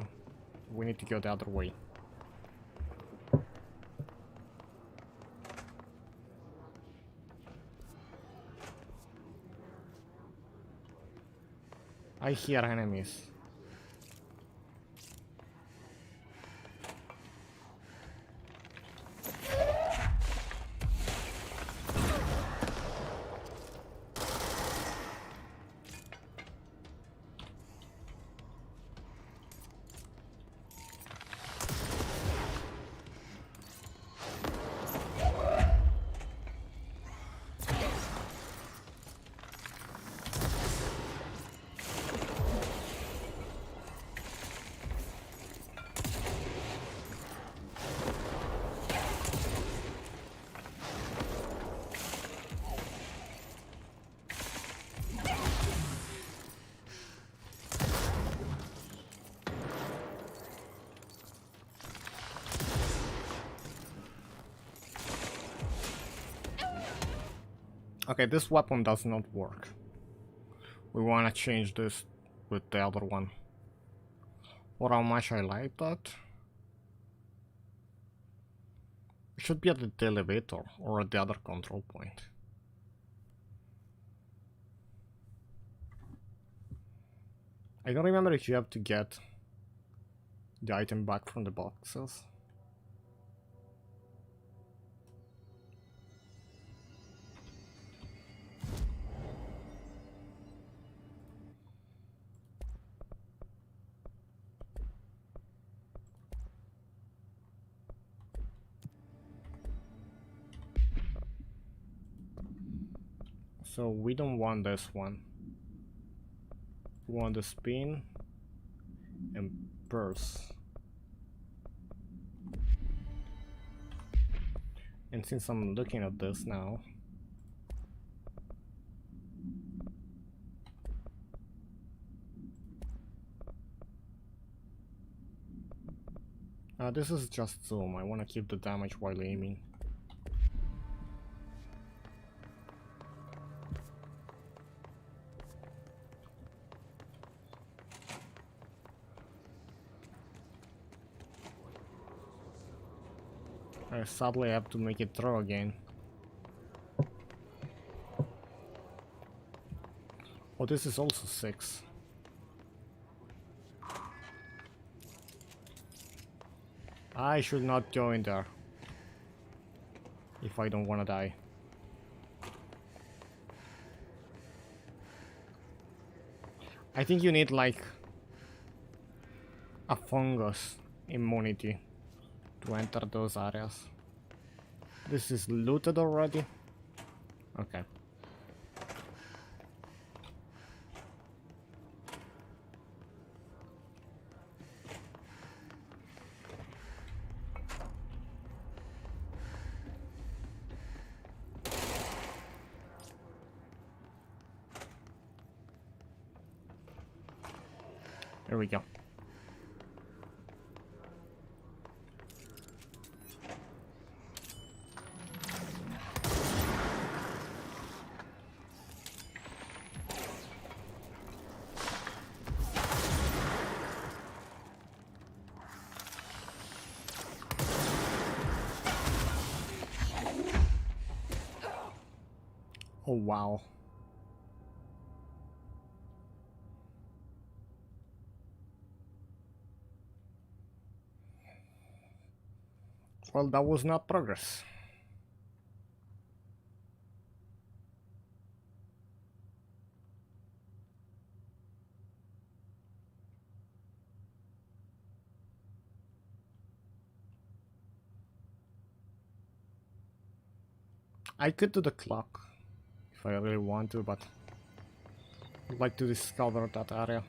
Speaker 1: We need to go the other way. I hear enemies. Okay, this weapon does not work. We wanna change this with the other one. Or how much I like that. It should be at the elevator or at the other control point. I don't remember if you have to get the item back from the boxes. So we don't want this one. We want the spin and purse. And since I'm looking at this now, this is just zoom. I want to keep the damage while aiming. Sadly, I have to make it throw again. Oh, this is also 6. I should not go in there if I don't want to die. I think you need like a fungus immunity to enter those areas. This is looted already? Okay. There we go. Oh wow. Well, that was not progress. I could do the clock if I really want to, but I'd like to discover that area.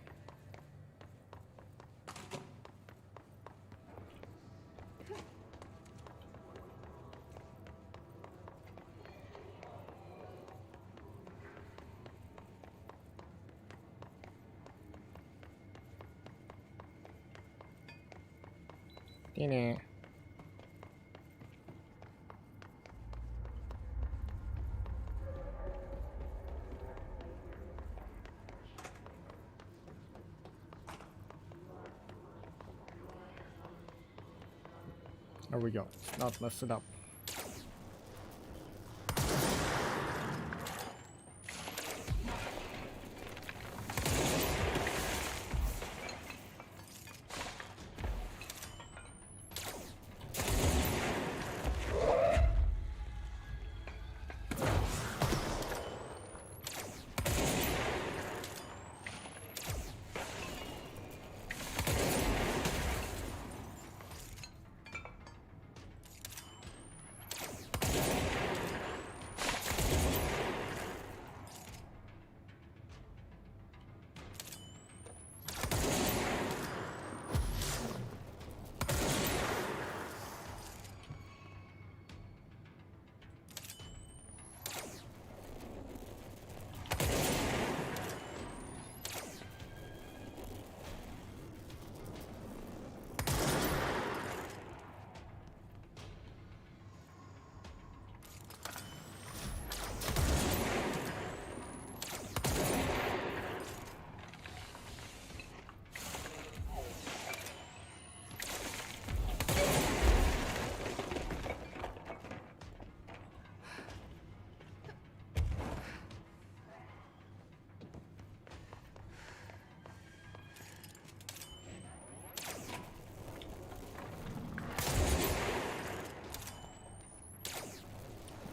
Speaker 1: There we go. Let's not mess it up.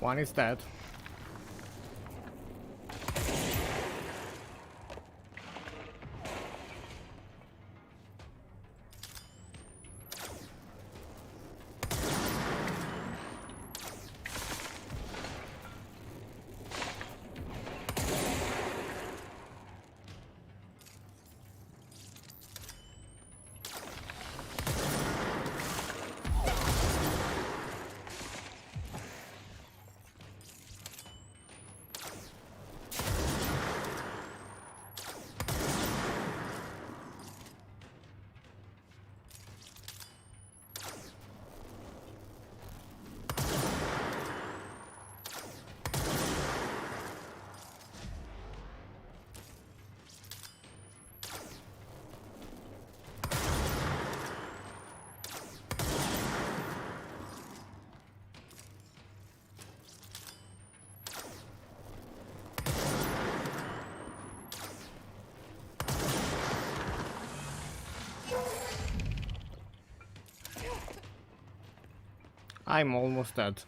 Speaker 1: One is dead. I'm almost dead.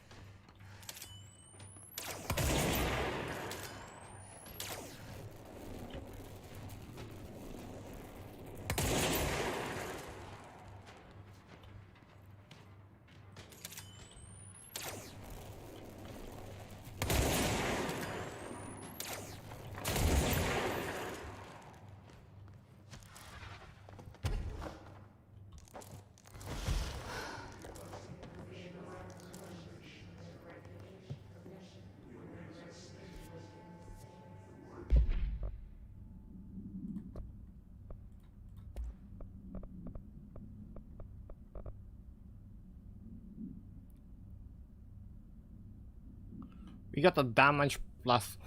Speaker 1: We got a damage plus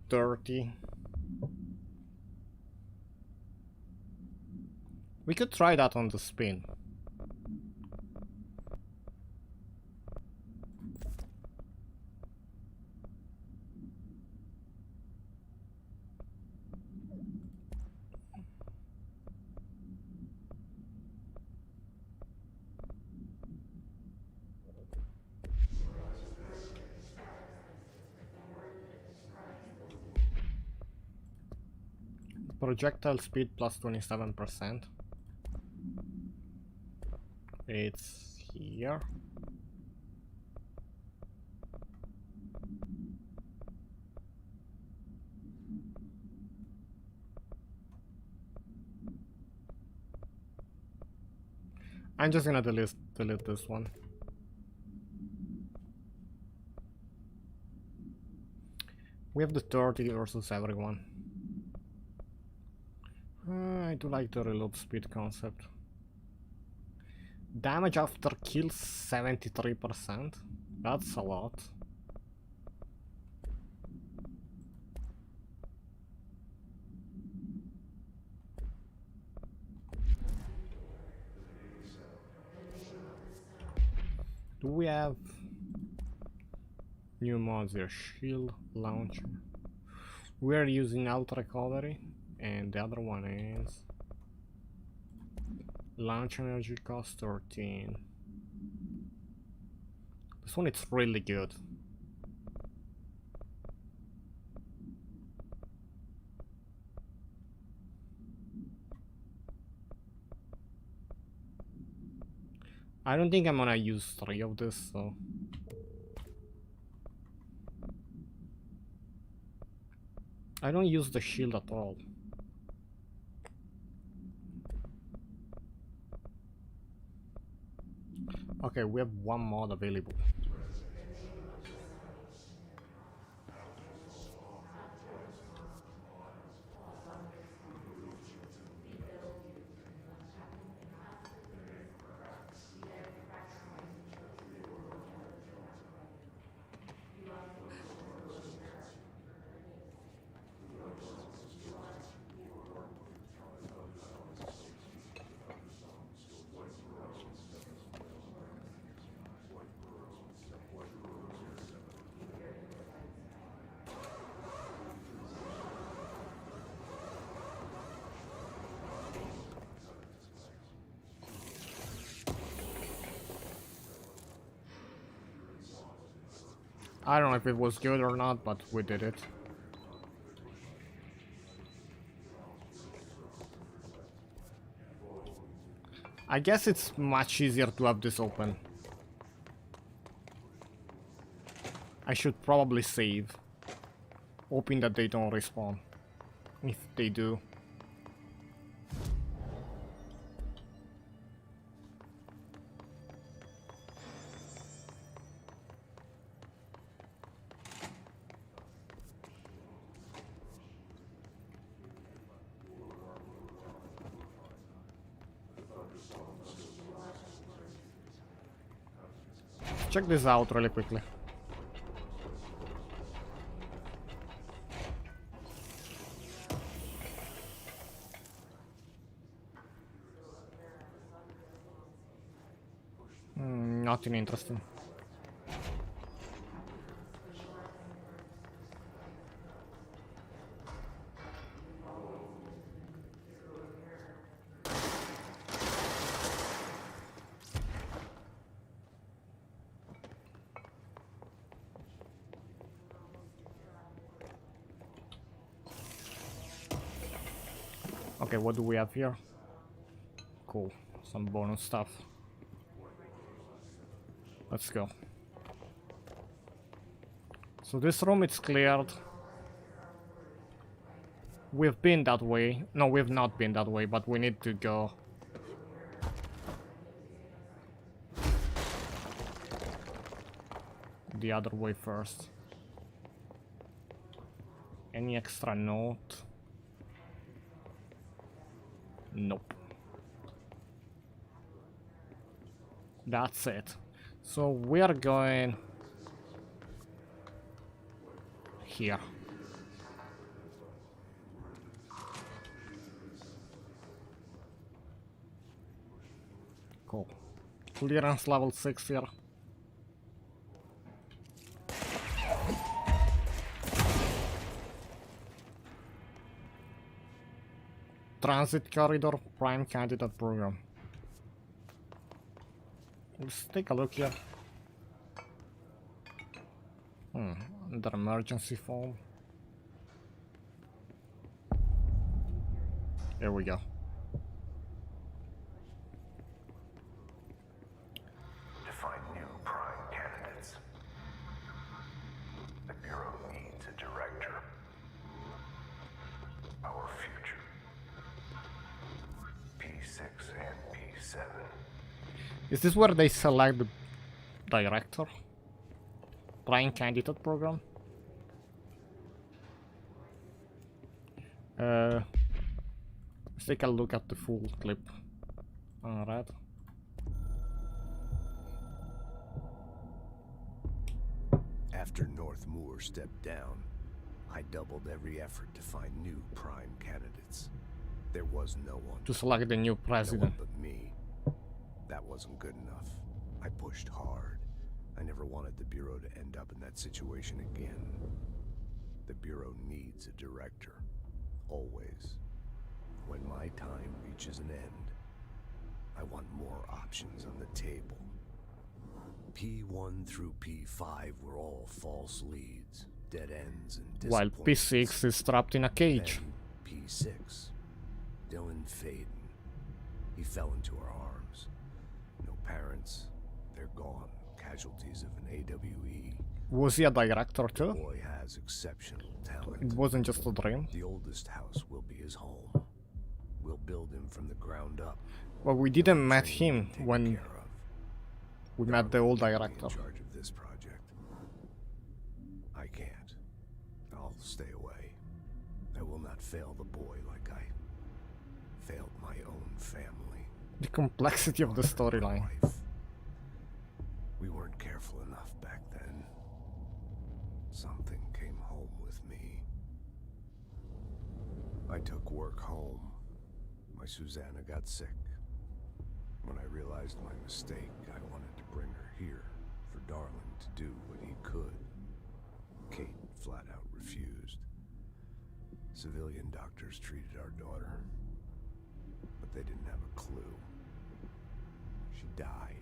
Speaker 1: 30. We could try that on the spin. projectile speed plus 27%. It's here. I'm just gonna delete this one. We have the 30 versus everyone. I do like the reload speed concept. Damage after kills 73%. That's a lot. Do we have new mods here? Shield launcher. We are using alt recovery, and the other one is launch energy cost 13. This one is really good. I don't think I'm gonna use 3 of this, so I don't use the shield at all. Okay, we have one mod available. I don't know if it was good or not, but we did it. I guess it's much easier to have this open. I should probably save, hoping that they don't respawn. If they do. Check this out really quickly. Nothing interesting. Okay, what do we have here? Cool, some bonus stuff. Let's go. So this room is cleared. We've been that way. No, we've not been that way, but we need to go. The other way first. Any extra note? Nope. That's it. So we are going here. Cool. Clearance level 6 here. Transit corridor, prime candidate program. Let's take a look here. Under emergency phone. Here we go.
Speaker 11: To find new prime candidates. The Bureau needs a director. Our future. P6 and P7.
Speaker 1: Is this where they select the director? Prime candidate program? Let's take a look at the full clip. Alright.
Speaker 12: After North Moore stepped down, I doubled every effort to find new prime candidates. There was no one.
Speaker 1: To select the new president.
Speaker 12: No one but me. That wasn't good enough. I pushed hard. I never wanted the Bureau to end up in that situation again. The Bureau needs a director. Always. When my time reaches an end, I want more options on the table. P1 through P5 were all false leads, dead ends, and
Speaker 1: while P6 is trapped in a cage.
Speaker 12: Then P6. Dylan Faden. He fell into our arms. No parents. They're gone. Casualties of an AWE.
Speaker 1: Was he a director
Speaker 12: The
Speaker 1: too?
Speaker 12: boy has exceptional talent.
Speaker 1: It wasn't just a dream.
Speaker 12: The oldest house will be his home. We'll build him from the ground up.
Speaker 1: Well, we didn't met him
Speaker 12: Taken
Speaker 1: when
Speaker 12: care of.
Speaker 1: we met the old
Speaker 12: Darling will be
Speaker 1: director.
Speaker 12: in charge of this project. I can't. I'll stay away. I will not fail the boy like I failed my own family.
Speaker 1: The complexity of the storyline.
Speaker 12: Wife. We weren't careful enough back then. Something came home with me. I took work home. My Susanna got sick. When I realized my mistake, I wanted to bring her here for Darling to do what he could. Kate flat out refused. Civilian doctors treated our daughter, but they didn't have a clue. She died.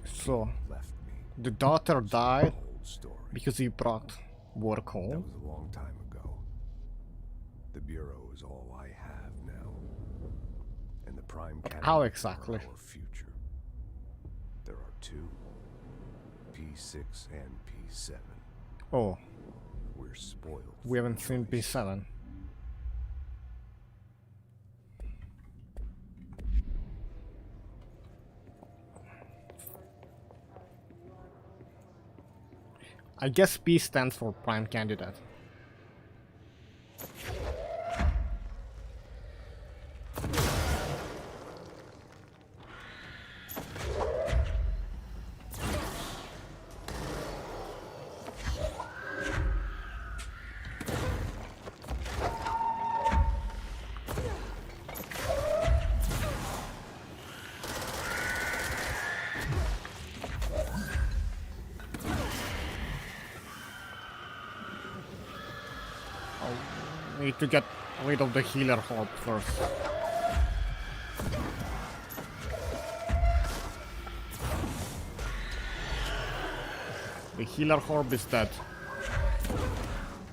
Speaker 1: So,
Speaker 12: Left me.
Speaker 1: the daughter died
Speaker 12: Old story.
Speaker 1: because he brought work
Speaker 12: That
Speaker 1: home.
Speaker 12: was a long time ago. The Bureau is all I have now. And the prime
Speaker 1: But
Speaker 12: candidates
Speaker 1: how
Speaker 12: are
Speaker 1: exactly?
Speaker 12: our future. There are two. P6 and P7.
Speaker 1: Oh,
Speaker 12: We're spoiled.
Speaker 1: we
Speaker 12: for
Speaker 1: haven't seen
Speaker 12: choice.
Speaker 1: P7. I guess P stands for prime candidate. Need to get rid of the healer horde first. The healer horde is dead.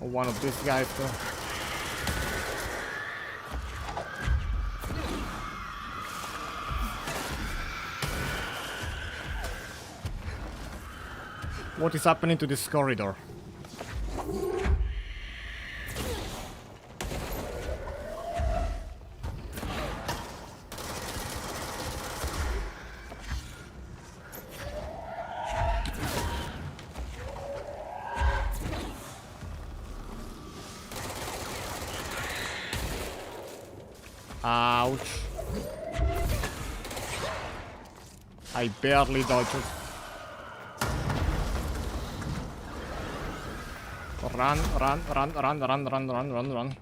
Speaker 1: Or one of these guys though. What is happening to this corridor? Ouch. I barely dodged it. Run, run, run, run, run, run, run, run, run.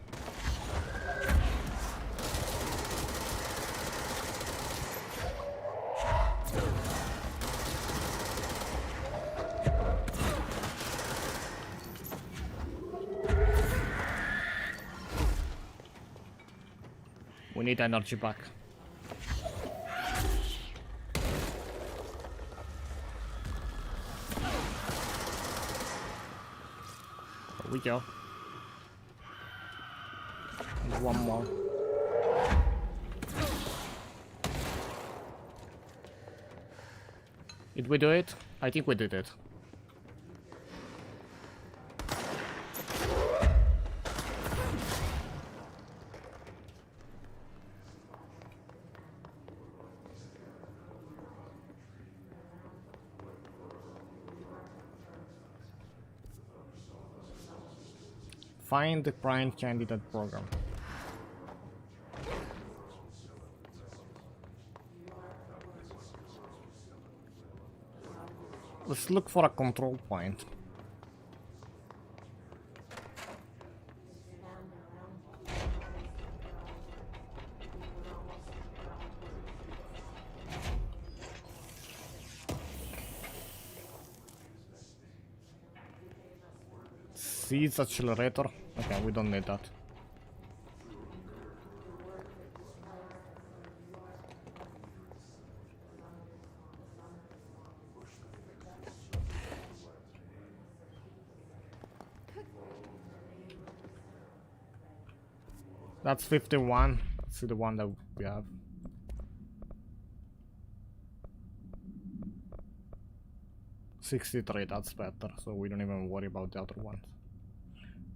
Speaker 1: We need energy back. There we go. And one more. Did we do it? I think we did it. Find the prime candidate program. Let's look for a control point. Seeds accelerator. Okay, we don't need that. That's 51. Let's see the one that we have. $63, that's better, so we don't even worry about the other ones.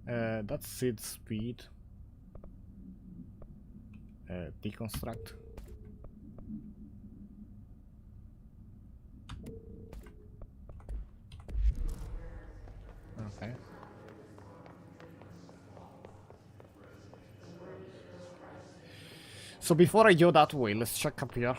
Speaker 1: That's seed speed. Deconstruct. Okay. So before I go that way, let's check up here.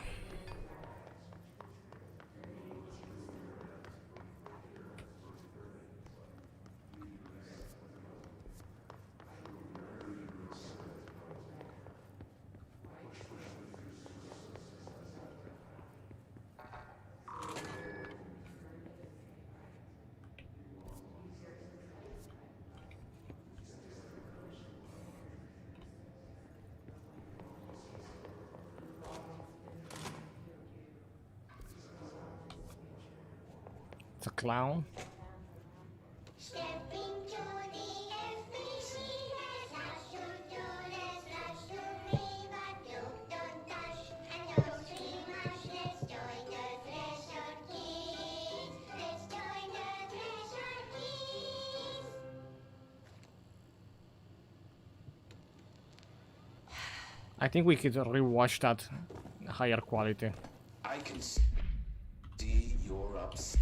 Speaker 1: It's a clown. I think we could rewatch that higher quality.
Speaker 11: I can see you're upset.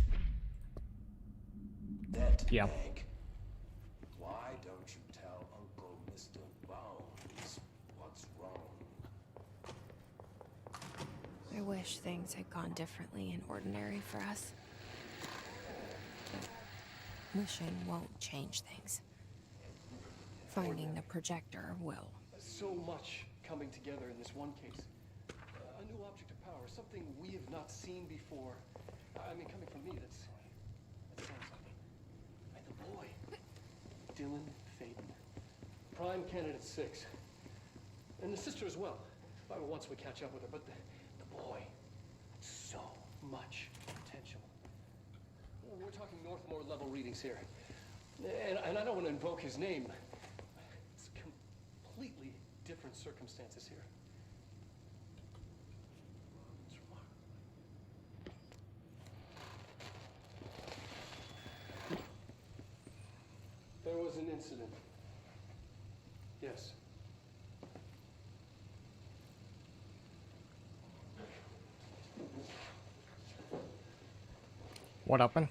Speaker 1: Yeah.
Speaker 11: Meg. Why don't you tell Uncle Mr. Bones what's wrong?
Speaker 3: I wish things had gone differently in Ordinary for us. Mission won't change things. Finding the projector will.
Speaker 13: So much coming together in this one case. A new object of power, something we have not seen before. I mean, coming from me, that sounds like and the boy, Dylan Faden, prime candidate 6, and the sister as well. Once we catch up with her, but the boy, so much potential. We're talking Northmore level readings here, and I don't want to invoke his name. It's completely different circumstances here. It's remarkable. There was an incident. Yes.
Speaker 1: What happened?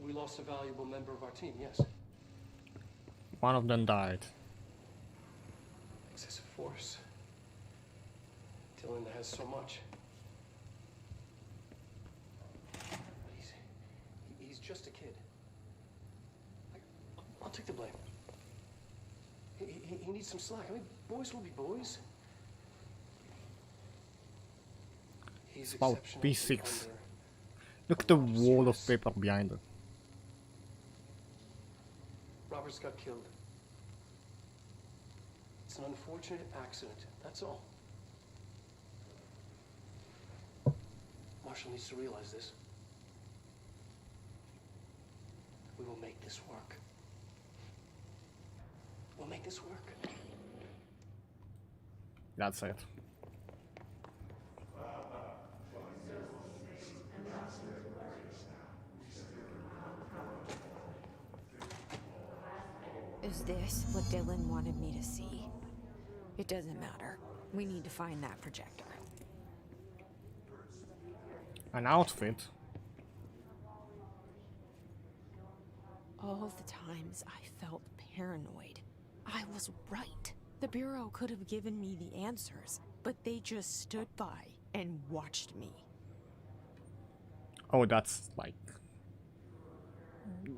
Speaker 13: We lost a valuable member of our team, yes.
Speaker 1: One of them died.
Speaker 13: Excessive force. Dylan has so much. He's just a kid. I'll take the blame. He needs some slack. I mean, boys will be boys. He's
Speaker 1: About P6. Look at the wall of paper behind it.
Speaker 13: Roberts got killed. It's an unfortunate accident, that's all. Marshall needs to realize this. We will make this work. We'll make this work.
Speaker 1: That's it.
Speaker 3: Is this what Dylan wanted me to see? It doesn't matter. We need to find that projector.
Speaker 1: An outfit?
Speaker 3: All the times I felt paranoid, I was right. The Bureau could have given me the answers, but they just stood by and watched me.
Speaker 1: Oh, that's like...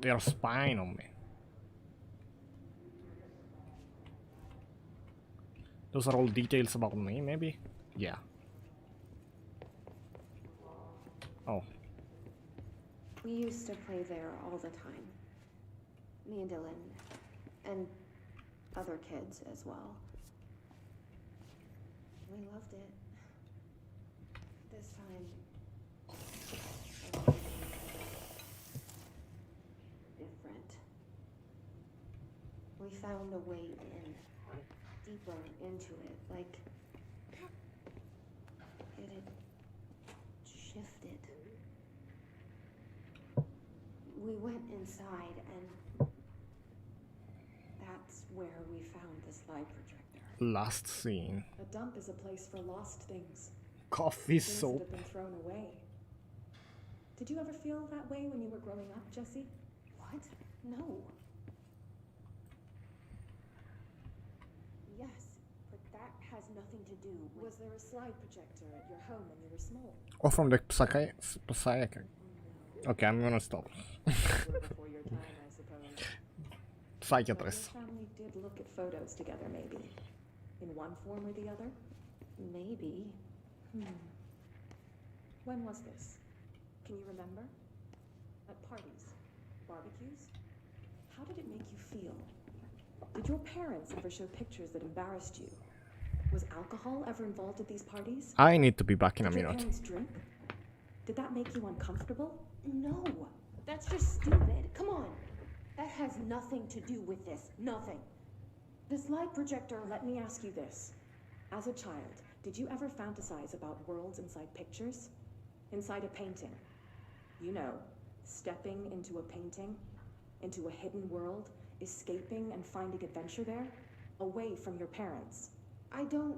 Speaker 1: they're spying on me. Those are all details about me, maybe? Yeah. Oh.
Speaker 4: We used to play there all the time. Me and Dylan. And other kids as well. We loved it. This time... different. We found a way in. Deeper into it, like... it had... shifted. We went inside and... that's where we found the slide projector.
Speaker 1: Last scene.
Speaker 14: A dump is a place for lost things.
Speaker 1: Coffee
Speaker 14: Things that
Speaker 1: soap.
Speaker 14: have been thrown away. Did you ever feel that way when you were growing up, Jesse?
Speaker 4: What?
Speaker 14: No.
Speaker 4: Yes, but that has nothing to do with...
Speaker 14: Was there a slide projector at your home when you were small?
Speaker 1: Or from the psychiatric. Okay, I'm gonna stop.
Speaker 14: Before your time, I suppose.
Speaker 1: Psychiatrist.
Speaker 14: Your family did look at photos together, maybe. In one form or the other?
Speaker 4: Maybe.
Speaker 14: When was this? Can you remember? At parties? Barbecues? How did it make you feel? Did your parents ever show pictures that embarrassed you? Was alcohol ever involved at these parties?
Speaker 1: I need to be back in a
Speaker 14: Did your
Speaker 1: minute.
Speaker 14: parents drink? Did that make you uncomfortable?
Speaker 4: No, that's just stupid. Come on. That has nothing to do with this. Nothing.
Speaker 14: The slide projector, let me ask you this. As a child, did you ever fantasize about worlds inside pictures? Inside a painting? You know, stepping into a painting, into a hidden world, escaping and finding adventure there, away from your parents.
Speaker 4: I don't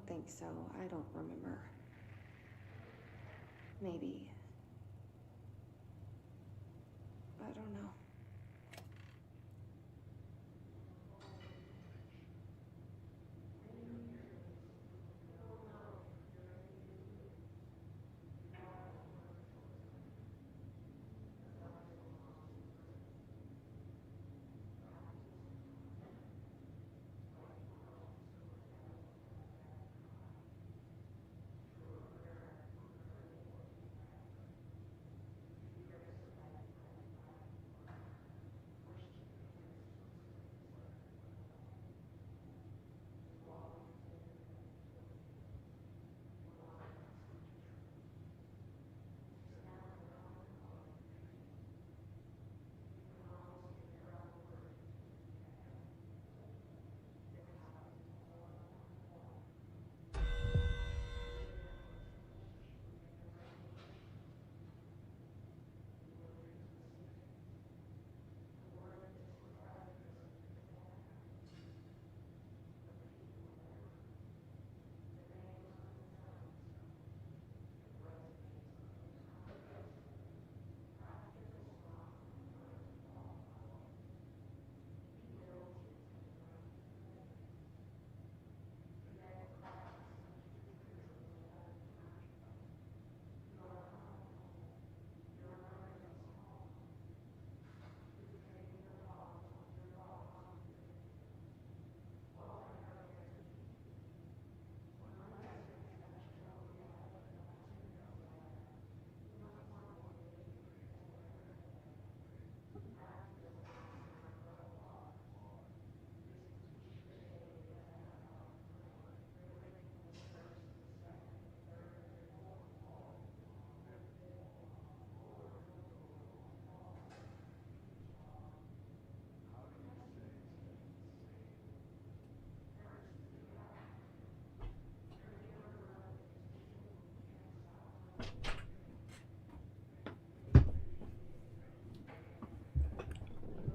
Speaker 4: think so. I don't remember. Maybe. I don't know.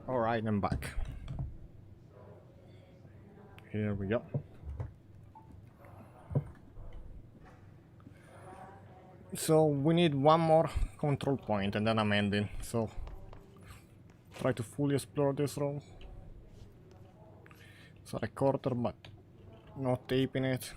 Speaker 1: Alright, I'm back. Here we go. So we need one more control point and then I'm ending. So try to fully explore this room. So recorder but not taping it.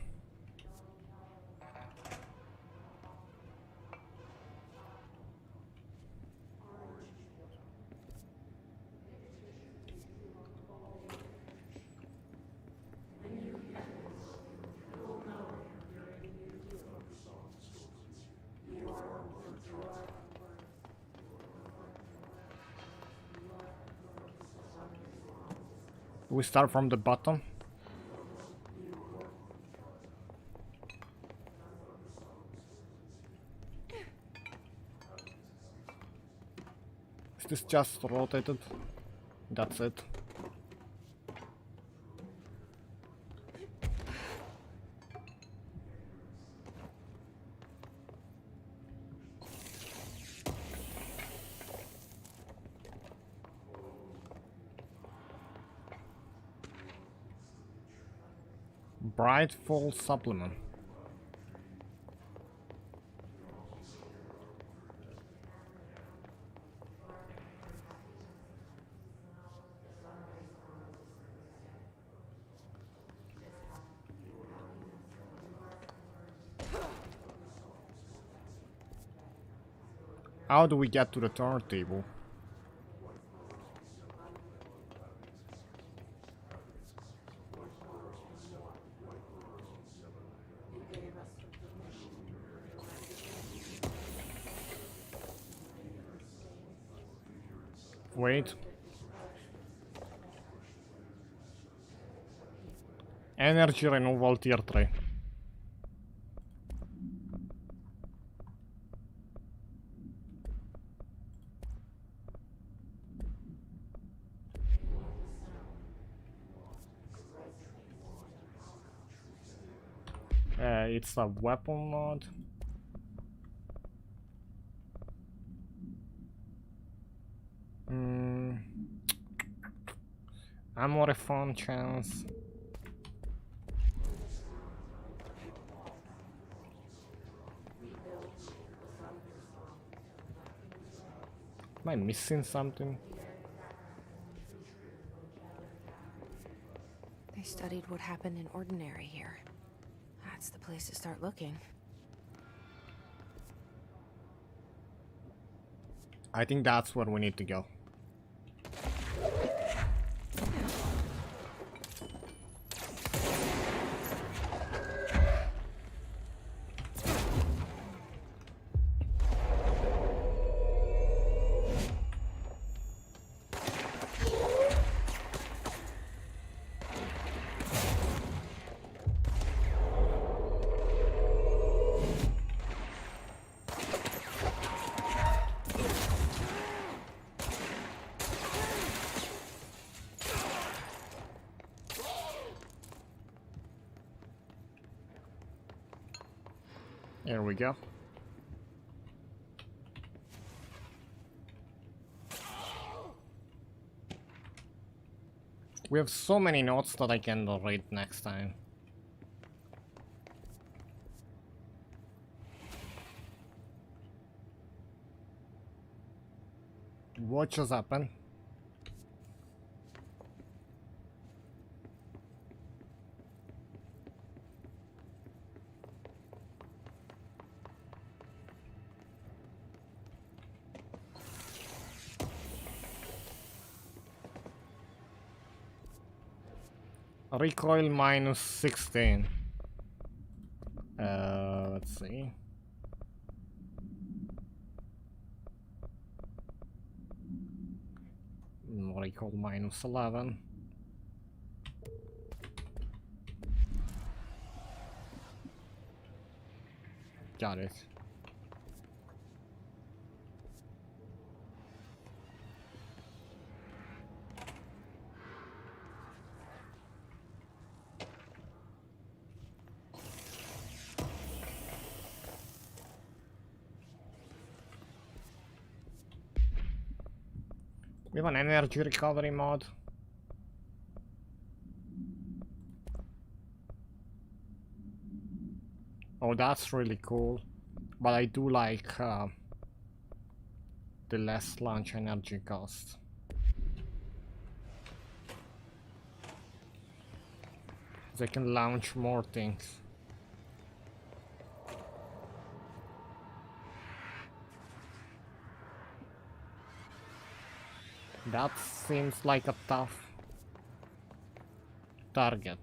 Speaker 1: We start from the bottom. Is this just rotated? That's it. Bright fall supplement. How do we get to the turntable? Wait. Energy removal tier 3. It's a weapon mod. Ammo refund chance. Am I missing something?
Speaker 3: They studied what happened in Ordinary here. That's the place to start looking.
Speaker 1: I think that's where we need to go. Here we go. We have so many notes that I can read next time. What just happened? Recoil minus 16. Let's see. Recoil minus 11. Got it. We have an energy recovery mod. Oh, that's really cool. But I do like the less launch energy cost. They can launch more things. That seems like a tough target.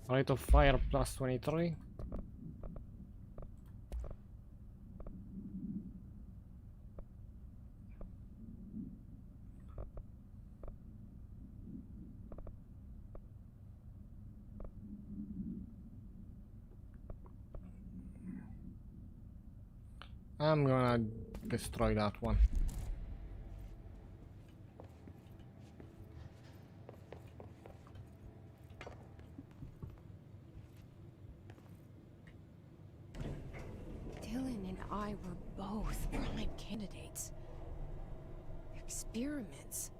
Speaker 1: Rate of fire plus 23. I'm gonna destroy that one.
Speaker 3: Dylan and I were both prime candidates. Experiments.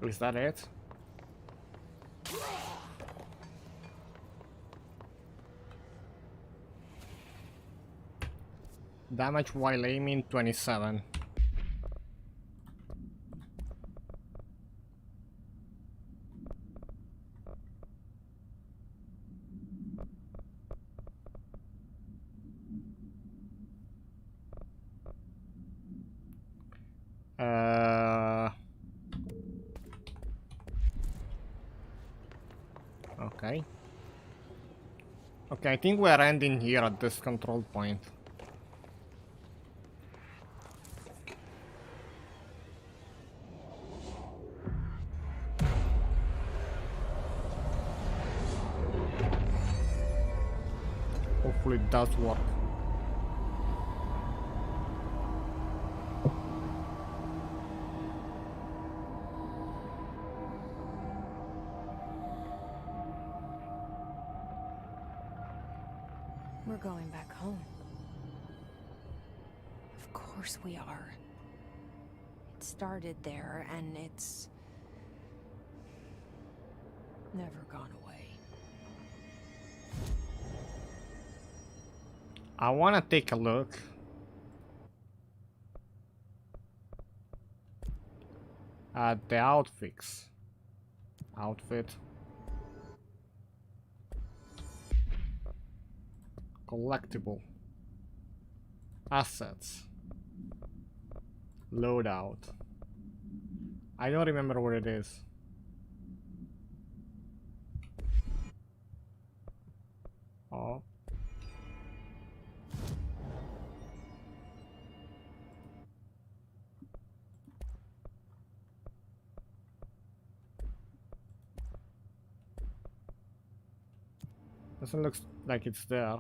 Speaker 1: Is that it? Damage while aiming 27. Okay. Okay, I think we're ending here at this control point. Hopefully it does work.
Speaker 3: We're going back home. Of course we are. It started there, and it's never gone away.
Speaker 1: I wanna take a look at the outfits. Outfit. Collectible. Assets. Loadout. I don't remember where it is. Oh. Doesn't look like it's there.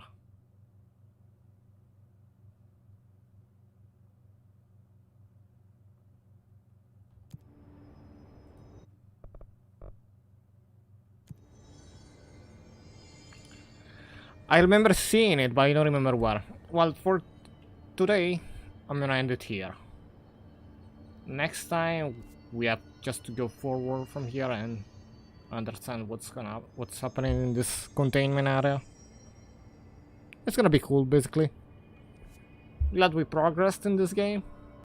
Speaker 1: I remember seeing it, but I don't remember where. Well, for today, I'm gonna end it here. Next time, we have just to go forward from here and understand what's happening in this containment area. It's gonna be cool, basically. Glad we progressed in this game.